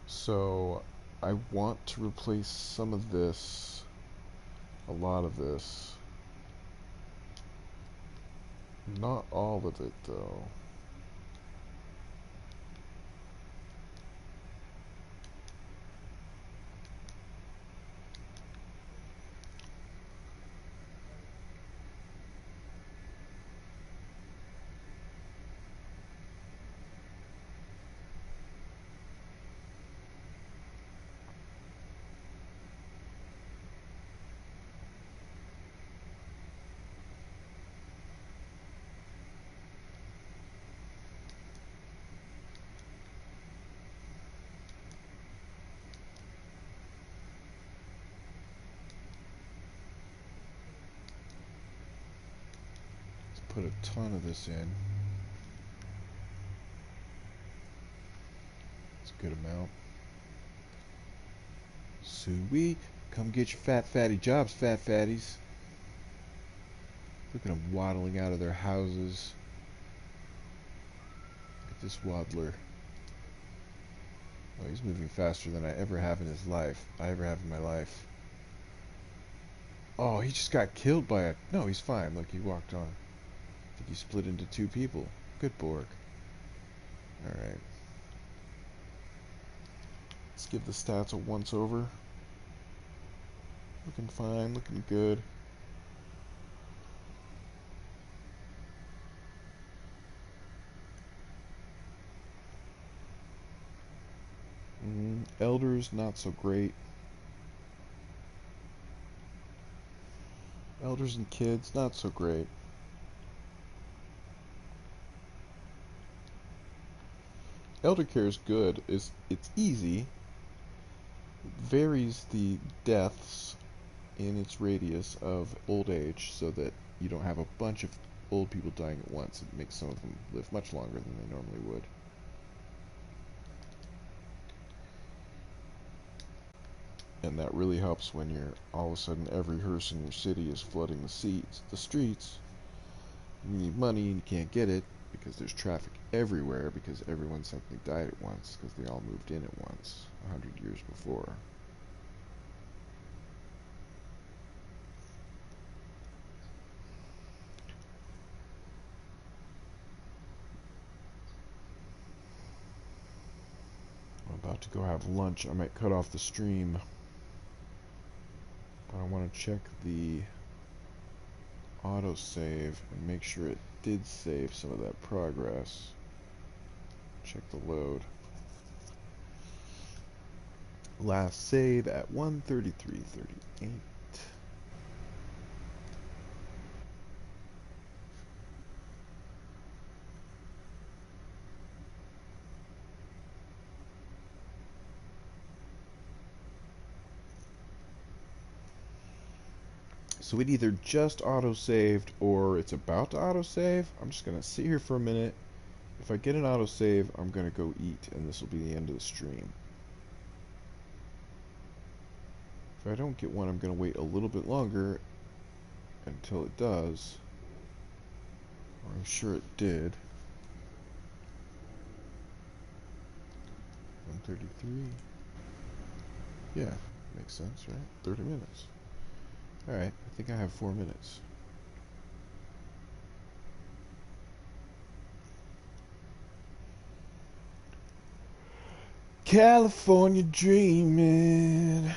So I want to replace some of this, a lot of this. Not all of it, though. Put a ton of this in. It's a good amount. Sweet. Come get your fat fatty jobs, fat fatties. Look at them waddling out of their houses. Look at this waddler. Oh, he's moving faster than I ever have in his life. I ever have in my life. Oh, he just got killed by a... No, he's fine. Look, he walked on. I think he split into two people. Good Borg. Alright. Let's give the stats a once over. Looking fine, looking good. Elders, not so great. Elders and kids, not so great. Elder care is good. It's easy. It varies the deaths in its radius of old age so that you don't have a bunch of old people dying at once. It makes some of them live much longer than they normally would. And that really helps when you're all of a sudden every hearse in your city is flooding the streets. You need money and you can't get it because there's traffic everywhere because everyone suddenly died at once because they all moved in at once 100 years before. I'm about to go have lunch. I might cut off the stream. But I want to check the autosave and make sure it did save some of that progress. Check the load. Last save at 1:33:38. So it either just auto-saved or it's about to auto-save. I'm just going to sit here for a minute. If I get an autosave, I'm going to go eat, and this will be the end of the stream. If I don't get one, I'm going to wait a little bit longer until it does. Or I'm sure it did. 1:33. Yeah, makes sense, right? 30 minutes. Alright, I think I have 4 minutes. California dreaming.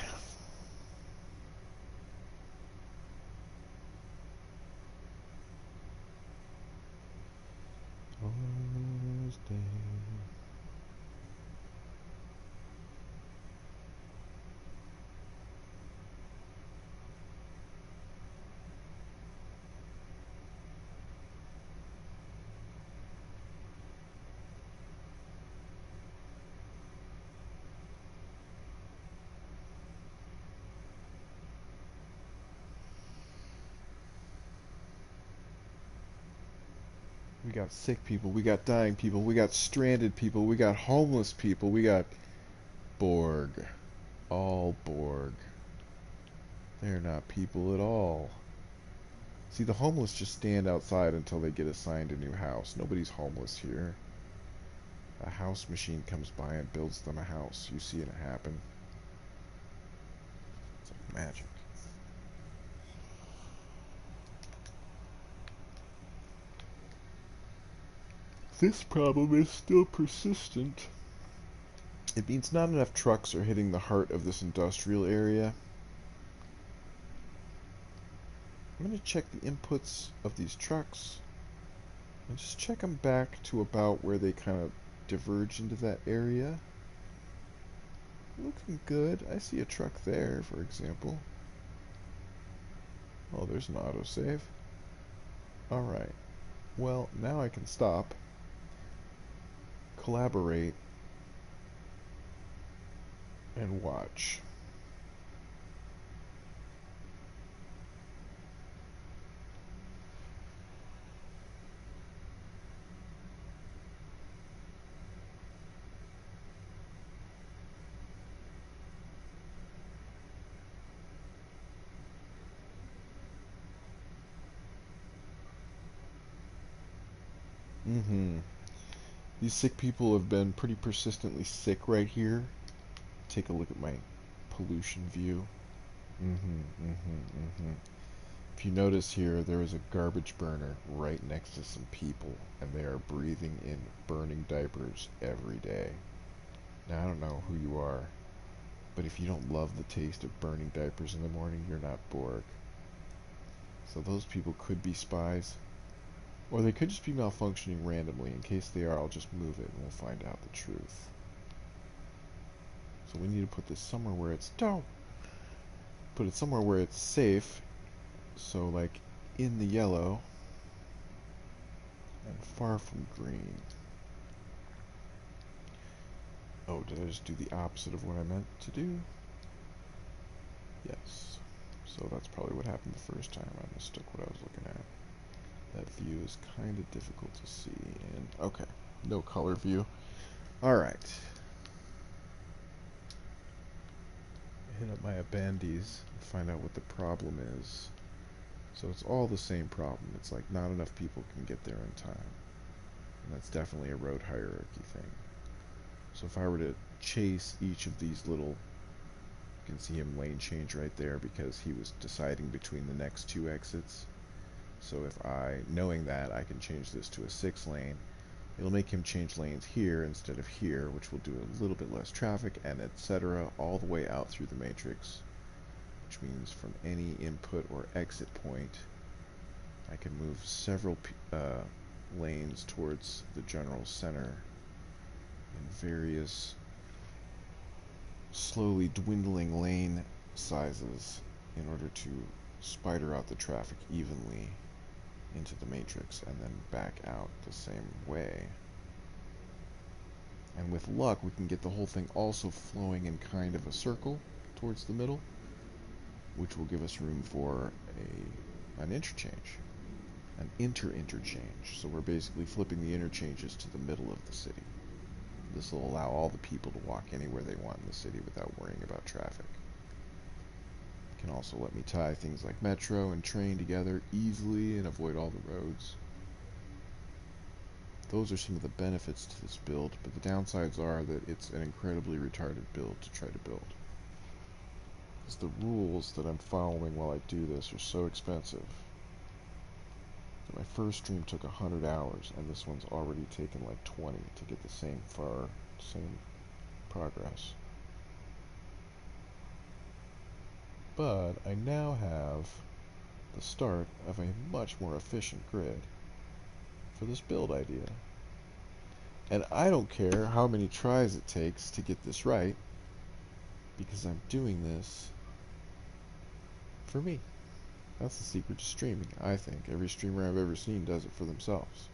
We got sick people, we got dying people, we got stranded people, we got homeless people, we got Borg. All Borg. They're not people at all. See, the homeless just stand outside until they get assigned a new house. Nobody's homeless here. A house machine comes by and builds them a house. You see it happen. It's like magic. This problem is still persistent. It means not enough trucks are hitting the heart of this industrial area. I'm going to check the inputs of these trucks and just check them back to about where they kind of diverge into that area. Looking good. I see a truck there, for example. Oh, there's an autosave. Alright. Well, now I can stop, collaborate, and watch. These sick people have been pretty persistently sick right here. Take a look at my pollution view. If you notice here, there is a garbage burner right next to some people, and they are breathing in burning diapers every day. Now, I don't know who you are, but if you don't love the taste of burning diapers in the morning, you're not Borg. So those people could be spies, or they could just be malfunctioning randomly. In case they are, I'll just move it and we'll find out the truth. So we need to put this somewhere where it's... Don't! Put it somewhere where it's safe. So, like, in the yellow and far from green. Oh, did I just do the opposite of what I meant to do? Yes. So that's probably what happened the first time. I mistook what I was looking at. That view is kind of difficult to see. And okay, no color view. Alright. Hit up my abandies and find out what the problem is. So it's all the same problem. It's like not enough people can get there in time. And that's definitely a road hierarchy thing. So if I were to chase each of these little, you can see him lane change right there because he was deciding between the next two exits. So if knowing that, I can change this to a 6 lane, it'll make him change lanes here instead of here, which will do a little bit less traffic, and etc. all the way out through the matrix, which means from any input or exit point, I can move several lanes towards the general center in various slowly dwindling lane sizes in order to spider out the traffic evenly into the matrix and then back out the same way. And with luck, we can get the whole thing also flowing in kind of a circle towards the middle, which will give us room for an interchange, an inter-interchange. So we're basically flipping the interchanges to the middle of the city. This will allow all the people to walk anywhere they want in the city without worrying about traffic. It can also let me tie things like metro and train together easily and avoid all the roads. Those are some of the benefits to this build, but the downsides are that it's an incredibly retarded build to try to build. Because the rules that I'm following while I do this are so expensive. My first stream took 100 hours, and this one's already taken like 20 to get the same progress. But I now have the start of a much more efficient grid for this build idea. And I don't care how many tries it takes to get this right, because I'm doing this for me. That's the secret to streaming, I think. Every streamer I've ever seen does it for themselves.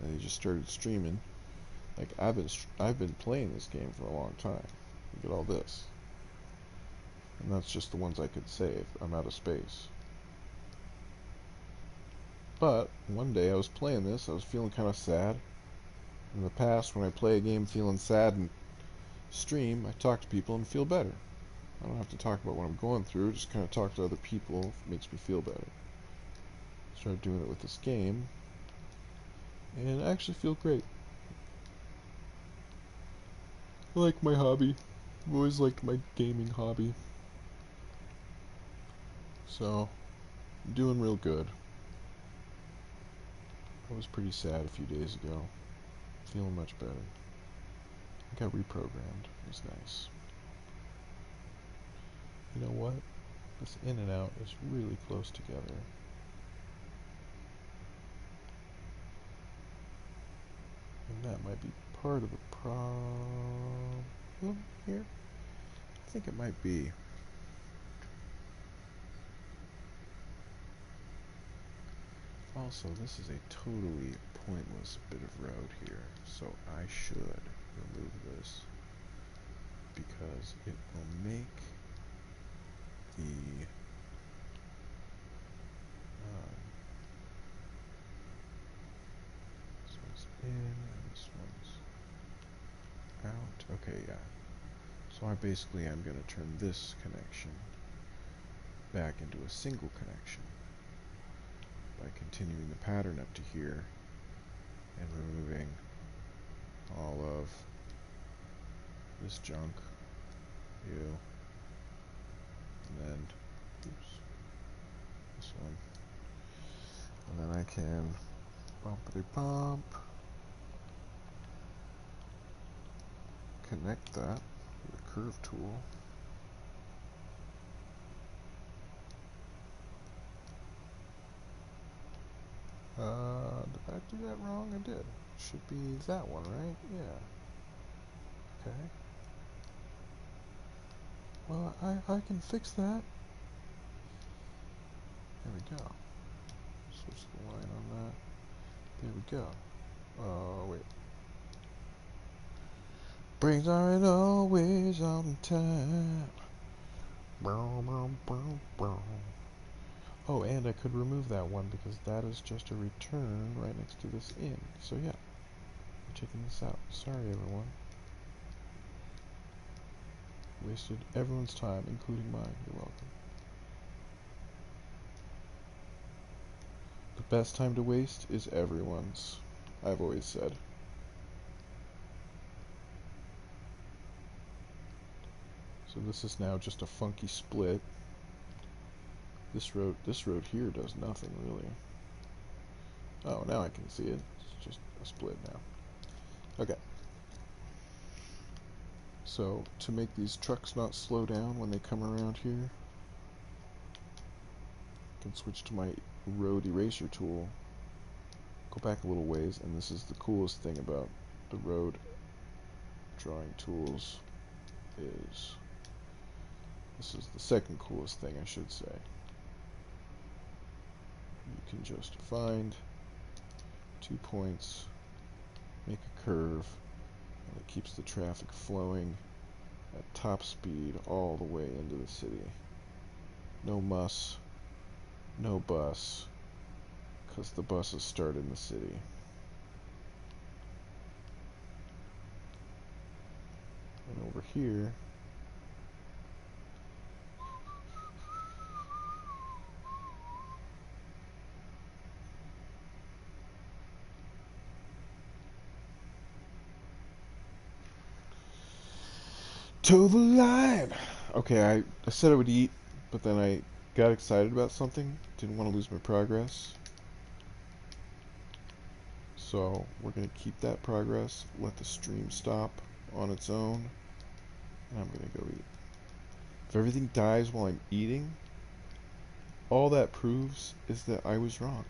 They just started streaming. Like, I've been playing this game for a long time. Look at all this. And that's just the ones I could save. I'm out of space. But one day I was playing this, I was feeling kind of sad. In the past, when I play a game feeling sad and stream, I talk to people and feel better. I don't have to talk about what I'm going through, just kind of talk to other people. It makes me feel better. Started doing it with this game, and I actually feel great. I like my hobby. I've always liked my gaming hobby. So, I'm doing real good. I was pretty sad a few days ago. Feeling much better. I got reprogrammed. It was nice. You know what? This in and out is really close together. And that might be part of the problem here. I think it might be. Also, this is a totally pointless bit of road here, so I should remove this because it will make the this one's in and this one's out. Okay, yeah. So I'm going to turn this connection back into a single connection by continuing the pattern up to here and removing all of this junk, and then this one, and then I can bumpity bump, connect that with a curve tool. Did I do that wrong? I did. Should be that one, right? Yeah. Okay. Well, I can fix that. There we go. Switch the line on that. There we go. Oh, wait. Brains aren't always on time. Bow, bow, bow, bow. Oh, and I could remove that one because that is just a return right next to this inn. So yeah, I'm taking this out. Sorry, everyone. Wasted everyone's time, including mine. You're welcome. The best time to waste is everyone's. I've always said. So this is now just a funky split. This road here does nothing really. Oh, now I can see it. It's just a split now. Okay. So to make these trucks not slow down when they come around here, I can switch to my road eraser tool, go back a little ways, and this is the coolest thing about the road drawing tools is, this is the second coolest thing I should say. You can just find 2 points, make a curve, and it keeps the traffic flowing at top speed all the way into the city. No muss, no bus, because the buses start in the city. And over here, toe the line! Okay, I said I would eat, but then I got excited about something. Didn't want to lose my progress. So we're going to keep that progress, let the stream stop on its own, and I'm going to go eat. If everything dies while I'm eating, all that proves is that I was wrong.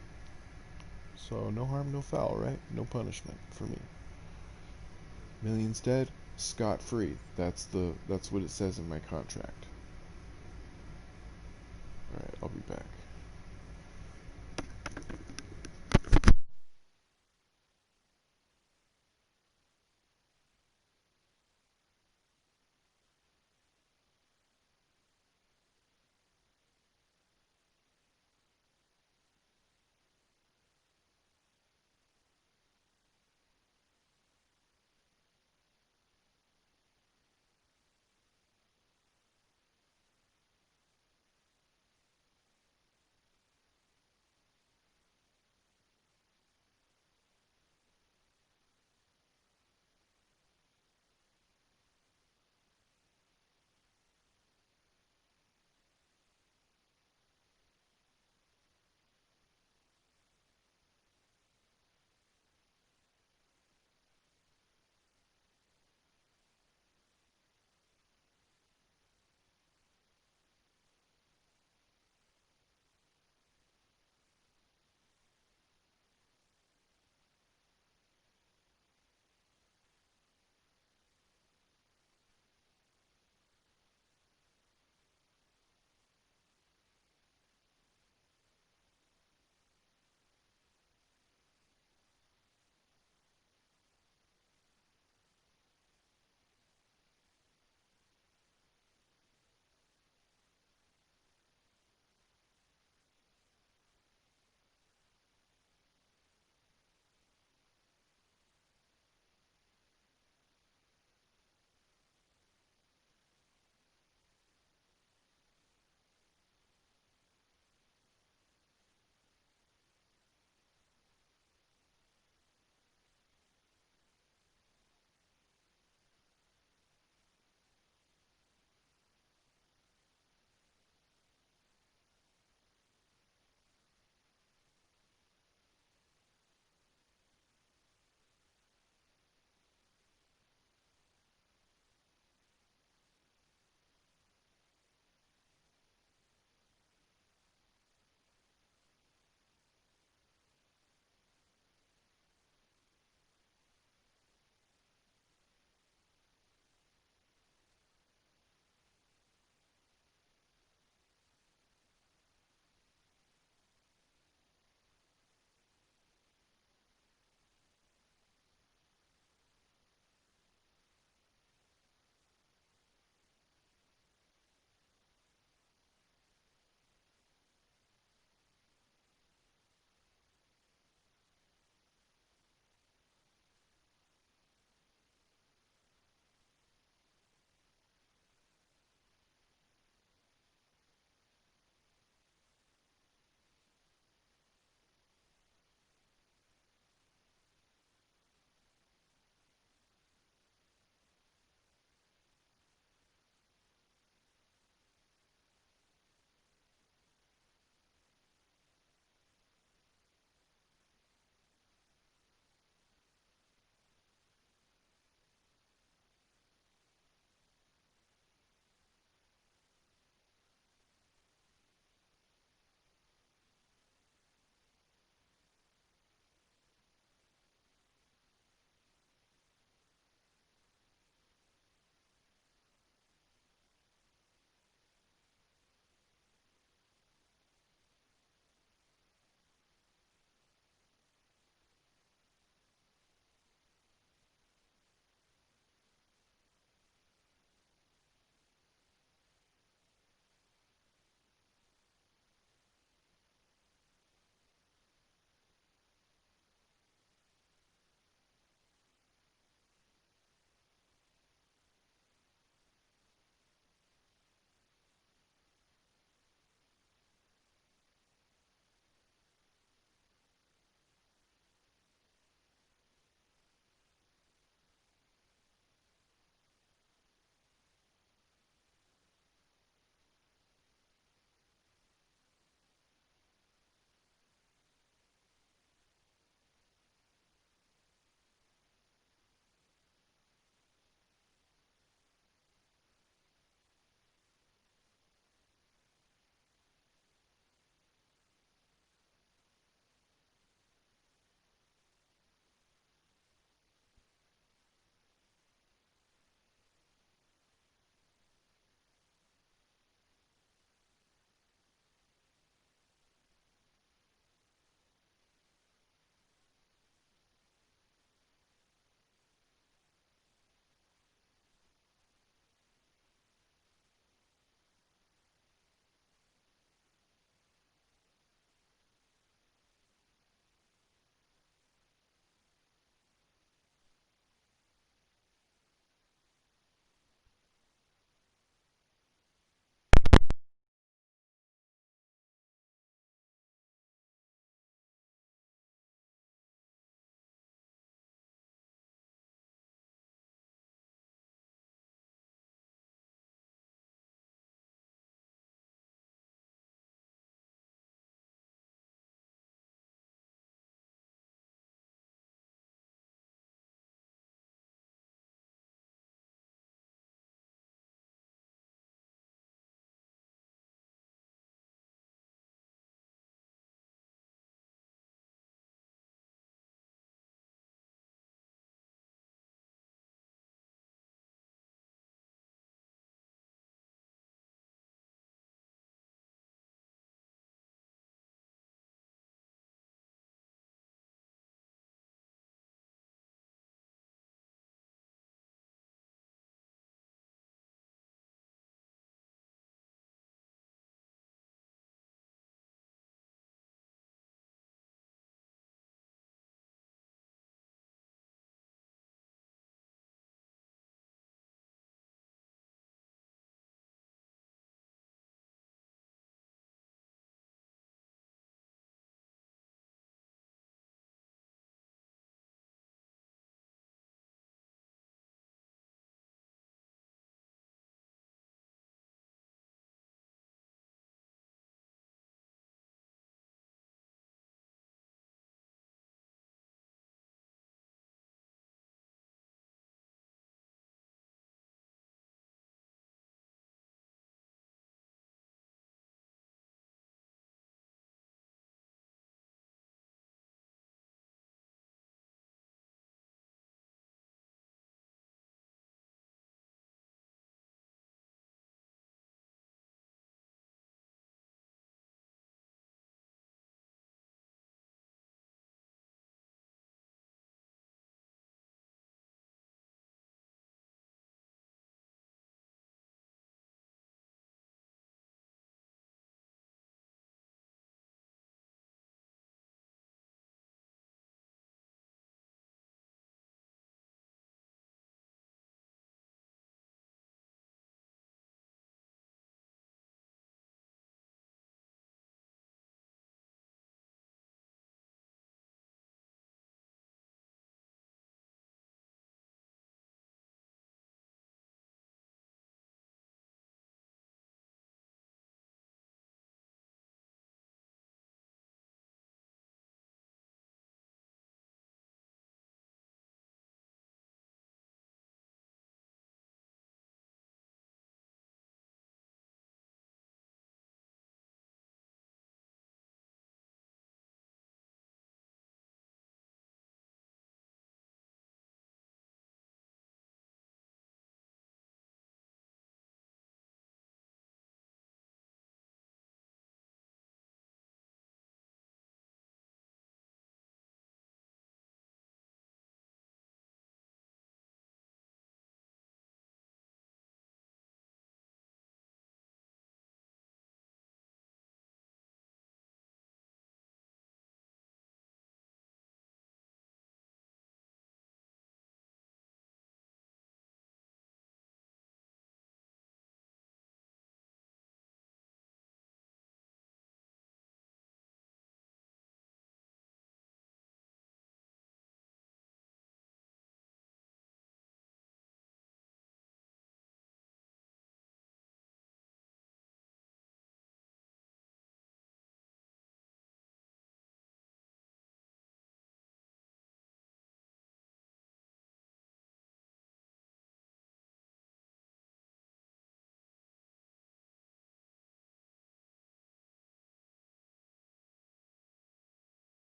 So no harm, no foul, right? No punishment for me. Millions dead, scot-free. That's what it says in my contract. Alright, I'll be back.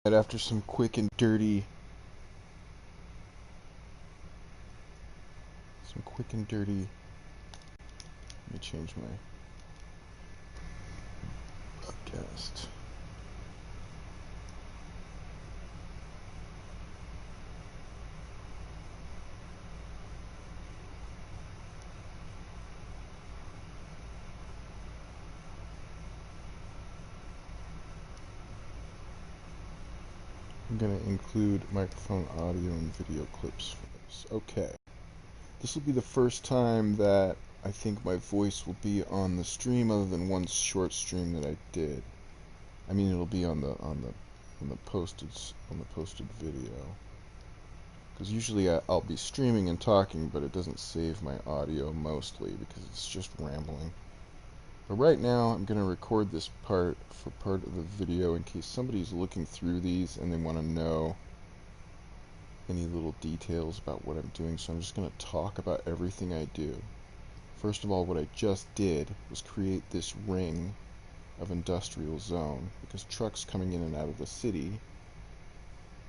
Right after some quick and dirty, let me change my broadcast. I'm going to include microphone audio and video clips for this. Okay. This will be the first time that I think my voice will be on the stream other than one short stream that I did. I mean, it'll be on the posted video. Because usually I'll be streaming and talking, but it doesn't save my audio mostly because it's just rambling. But right now I'm going to record this part for part of the video in case somebody's looking through these and they want to know any little details about what I'm doing. So I'm just going to talk about everything I do. First of all, what I just did was create this ring of industrial zone because trucks coming in and out of the city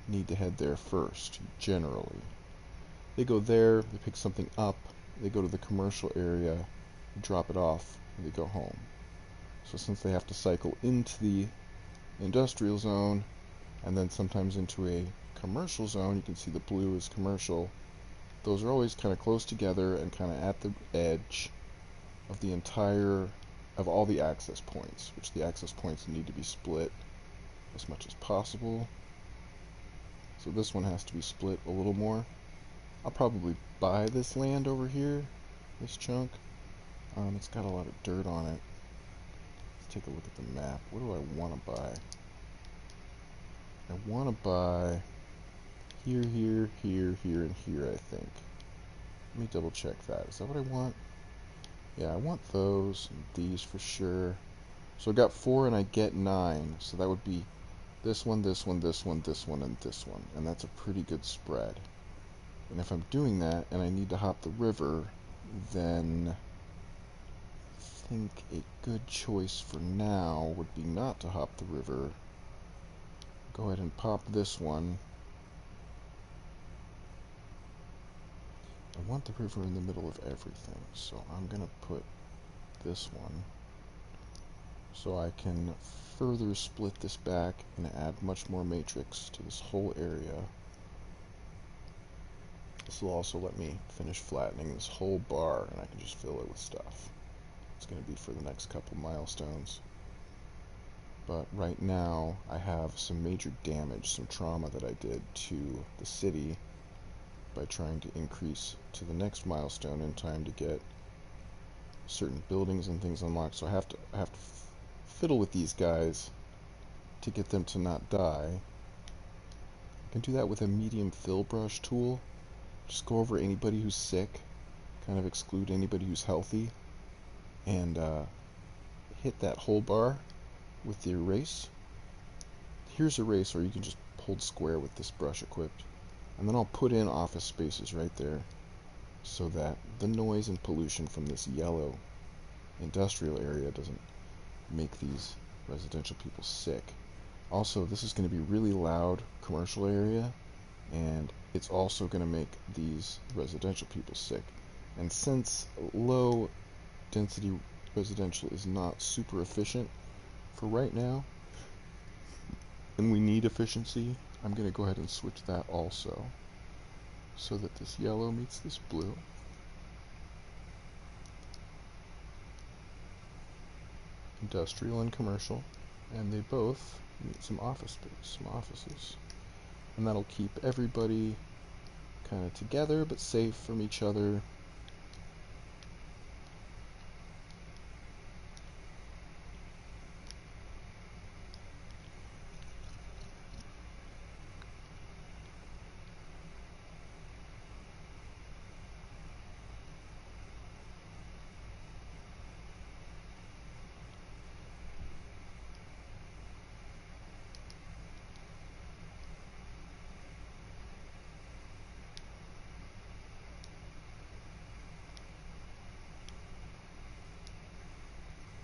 need to head there first, generally. They go there, they pick something up, they go to the commercial area, drop it off, and they go home. So since they have to cycle into the industrial zone and then sometimes into a commercial zone, you can see the blue is commercial, those are always kind of close together and kind of at the edge of all the access points, which the access points need to be split as much as possible. So this one has to be split a little more. I'll probably buy this land over here, this chunk. It's got a lot of dirt on it. Let's take a look at the map. What do I want to buy? I want to buy here, here, here, here, and here, I think. Let me double check that. Is that what I want? Yeah, I want those and these for sure. So I got 4 and I get 9. So that would be this one, this one, this one, this one, and this one. And that's a pretty good spread. And if I'm doing that and I need to hop the river, then I think a good choice for now would be not to hop the river. Go ahead and pop this one. I want the river in the middle of everything, so I'm going to put this one so I can further split this back and add much more matrix to this whole area. This will also let me finish flattening this whole bar and I can just fill it with stuff. It's going to be for the next couple milestones. But right now I have some major damage, some trauma that I did to the city by trying to increase to the next milestone in time to get certain buildings and things unlocked. So I have to fiddle with these guys to get them to not die. I can do that with a medium fill brush tool. Just go over anybody who's sick, kind of exclude anybody who's healthy, and hit that whole bar with the erase. Here's erase, or you can just hold square with this brush equipped. And then I'll put in office spaces right there so that the noise and pollution from this yellow industrial area doesn't make these residential people sick. Also, this is going to be really loud commercial area, and it's also going to make these residential people sick. And since low density residential is not super efficient for right now, and we need efficiency, I'm going to go ahead and switch that also so that this yellow meets this blue. Industrial and commercial, and they both meet some office space, some offices. And that'll keep everybody kind of together but safe from each other.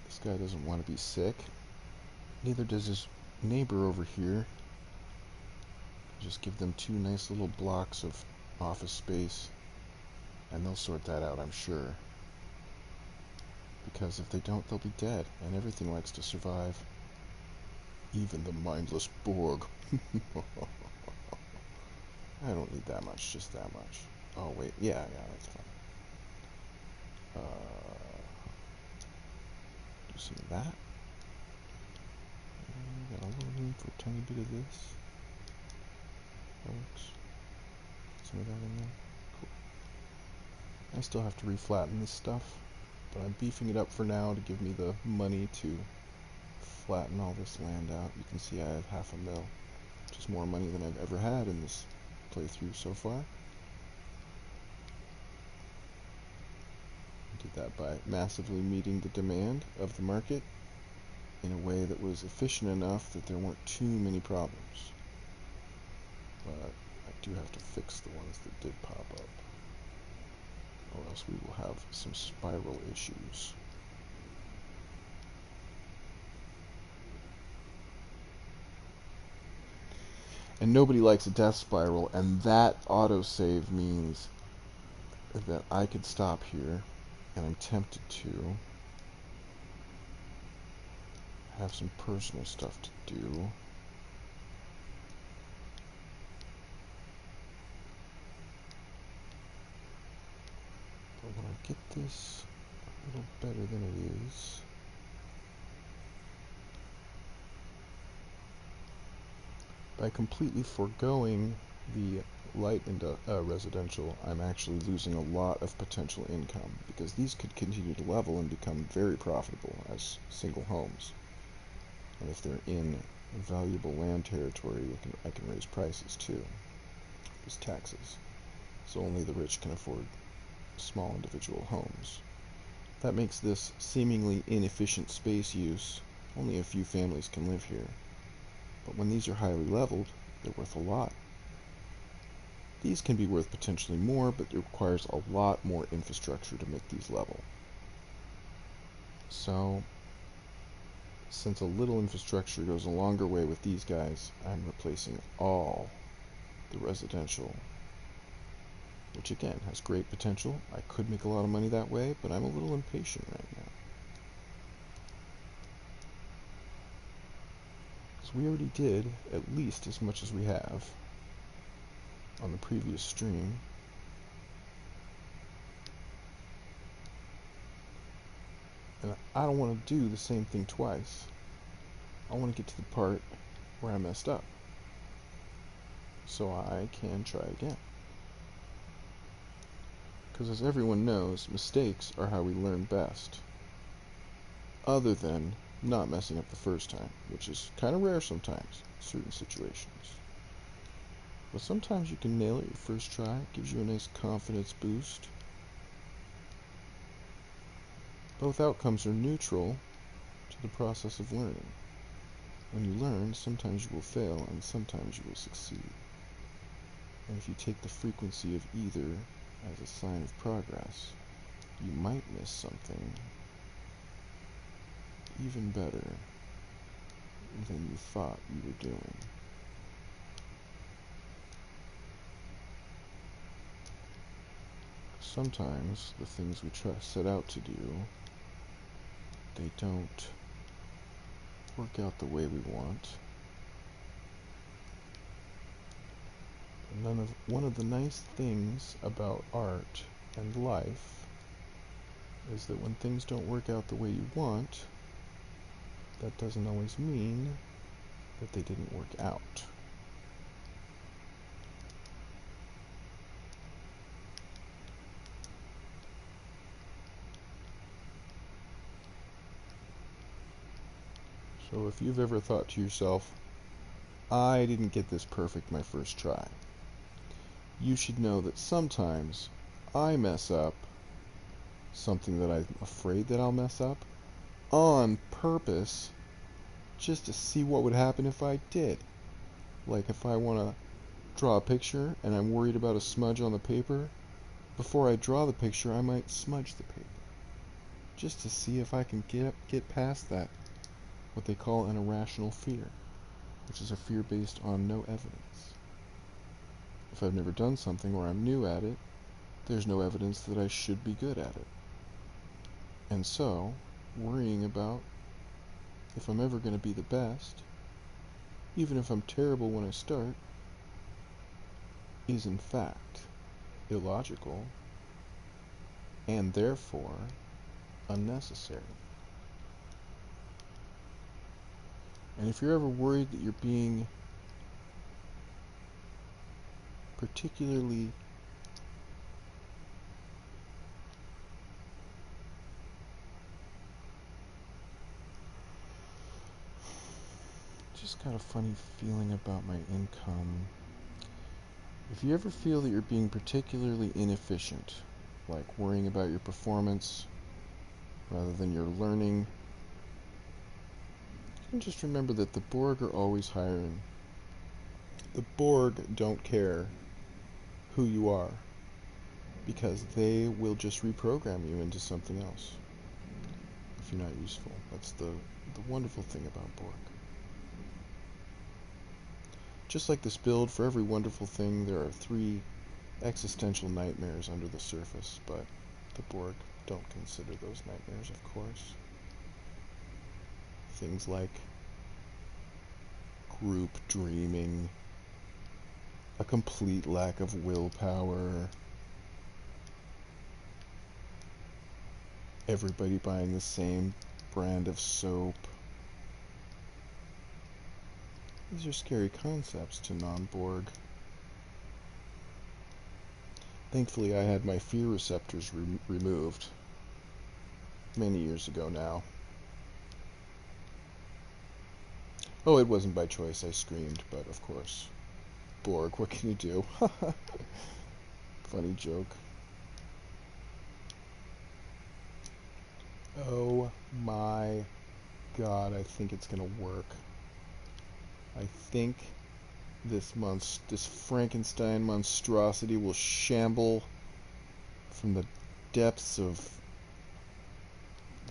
This guy doesn't want to be sick. Neither does his neighbor over here. Just give them 2 nice little blocks of office space, and they'll sort that out, I'm sure. Because if they don't, they'll be dead, and everything likes to survive. Even the mindless Borg. I don't need that much, just that much. Oh, wait, yeah, that's fine. Do some of that. Got a little room for a tiny bit of this. Works. Some of that in there. Cool. I still have to reflatten this stuff, but I'm beefing it up for now to give me the money to flatten all this land out. You can see I have $500,000, which is more money than I've ever had in this playthrough so far. I did that by massively meeting the demand of the market in a way that was efficient enough that there weren't too many problems. But I do have to fix the ones that did pop up, or else we will have some spiral issues. And nobody likes a death spiral, and that autosave means that I could stop here, and I'm tempted to have some personal stuff to do. But when I get this a little better than it is, by completely foregoing the light into residential, I'm actually losing a lot of potential income, because these could continue to level and become very profitable as single homes. And if they're in valuable land territory, I can raise prices too. There's taxes, so only the rich can afford small individual homes. That makes this seemingly inefficient space use. Only a few families can live here. But when these are highly leveled, they're worth a lot. These can be worth potentially more, but it requires a lot more infrastructure to make these level. So, since a little infrastructure goes a longer way with these guys, I'm replacing all the residential, which again has great potential. I could make a lot of money that way, but I'm a little impatient right now. Because we already did at least as much as we have on the previous stream. And I don't want to do the same thing twice. I want to get to the part where I messed up, so I can try again. Because as everyone knows, mistakes are how we learn best. Other than not messing up the first time, which is kind of rare sometimes in certain situations. But sometimes you can nail it your first try. It gives you a nice confidence boost. Both outcomes are neutral to the process of learning. When you learn, sometimes you will fail and sometimes you will succeed. And if you take the frequency of either as a sign of progress, you might miss something even better than you thought you were doing. Sometimes the things we set out to do, they don't work out the way we want. One of the nice things about art and life is that when things don't work out the way you want, that doesn't always mean that they didn't work out. So if you've ever thought to yourself, I didn't get this perfect my first try, you should know that sometimes I mess up something that I'm afraid that I'll mess up on purpose, just to see what would happen if I did. Like if I want to draw a picture and I'm worried about a smudge on the paper, before I draw the picture I might smudge the paper, just to see if I can get past that, what they call an irrational fear, which is a fear based on no evidence. if I've never done something or I'm new at it, there's no evidence that I should be good at it. And so, worrying about if I'm ever going to be the best, even if I'm terrible when I start, is in fact illogical and therefore unnecessary. And if you're ever worried that you're being particularly just got a funny feeling about my income. If you ever feel that you're being particularly inefficient, like worrying about your performance rather than your learning, you can just remember that the Borg are always hiring. The Borg don't care who you are, because they will just reprogram you into something else if you're not useful. That's the wonderful thing about Borg. Just like this build, for every wonderful thing, there are 3 existential nightmares under the surface, but the Borg don't consider those nightmares, of course. Things like group dreaming, a complete lack of willpower, everybody buying the same brand of soap. These are scary concepts to non-Borg. Thankfully, I had my fear receptors removed many years ago now. Oh, it wasn't by choice, I screamed, but of course. Borg, what can you do? Funny joke. Oh my god, I think it's gonna work. I think this Frankenstein monstrosity will shamble from the depths of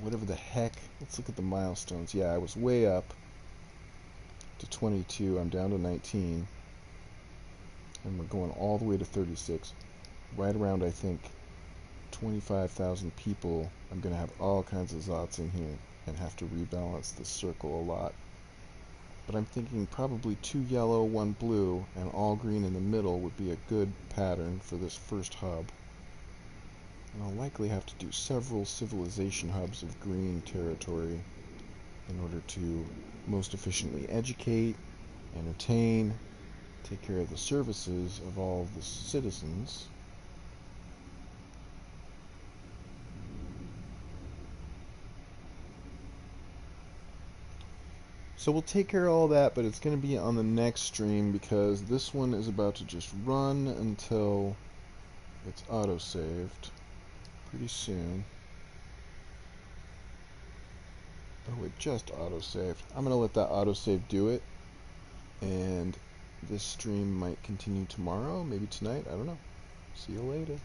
whatever the heck. Let's look at the milestones. Yeah, I was way up to 22. I'm down to 19. And we're going all the way to 36. Right around, I think, 25,000 people. I'm going to have all kinds of Zots in here and have to rebalance the circle a lot. But I'm thinking probably 2 yellow, 1 blue, and all green in the middle would be a good pattern for this first hub. And I'll likely have to do several civilization hubs of green territory in order to most efficiently educate, entertain, take care of the services of all the citizens. So we'll take care of all that, but it's going to be on the next stream because this one is about to just run until it's auto-saved pretty soon. Oh, it just auto-saved. I'm going to let that auto-save do it, and this stream might continue tomorrow, maybe tonight, I don't know. See you later.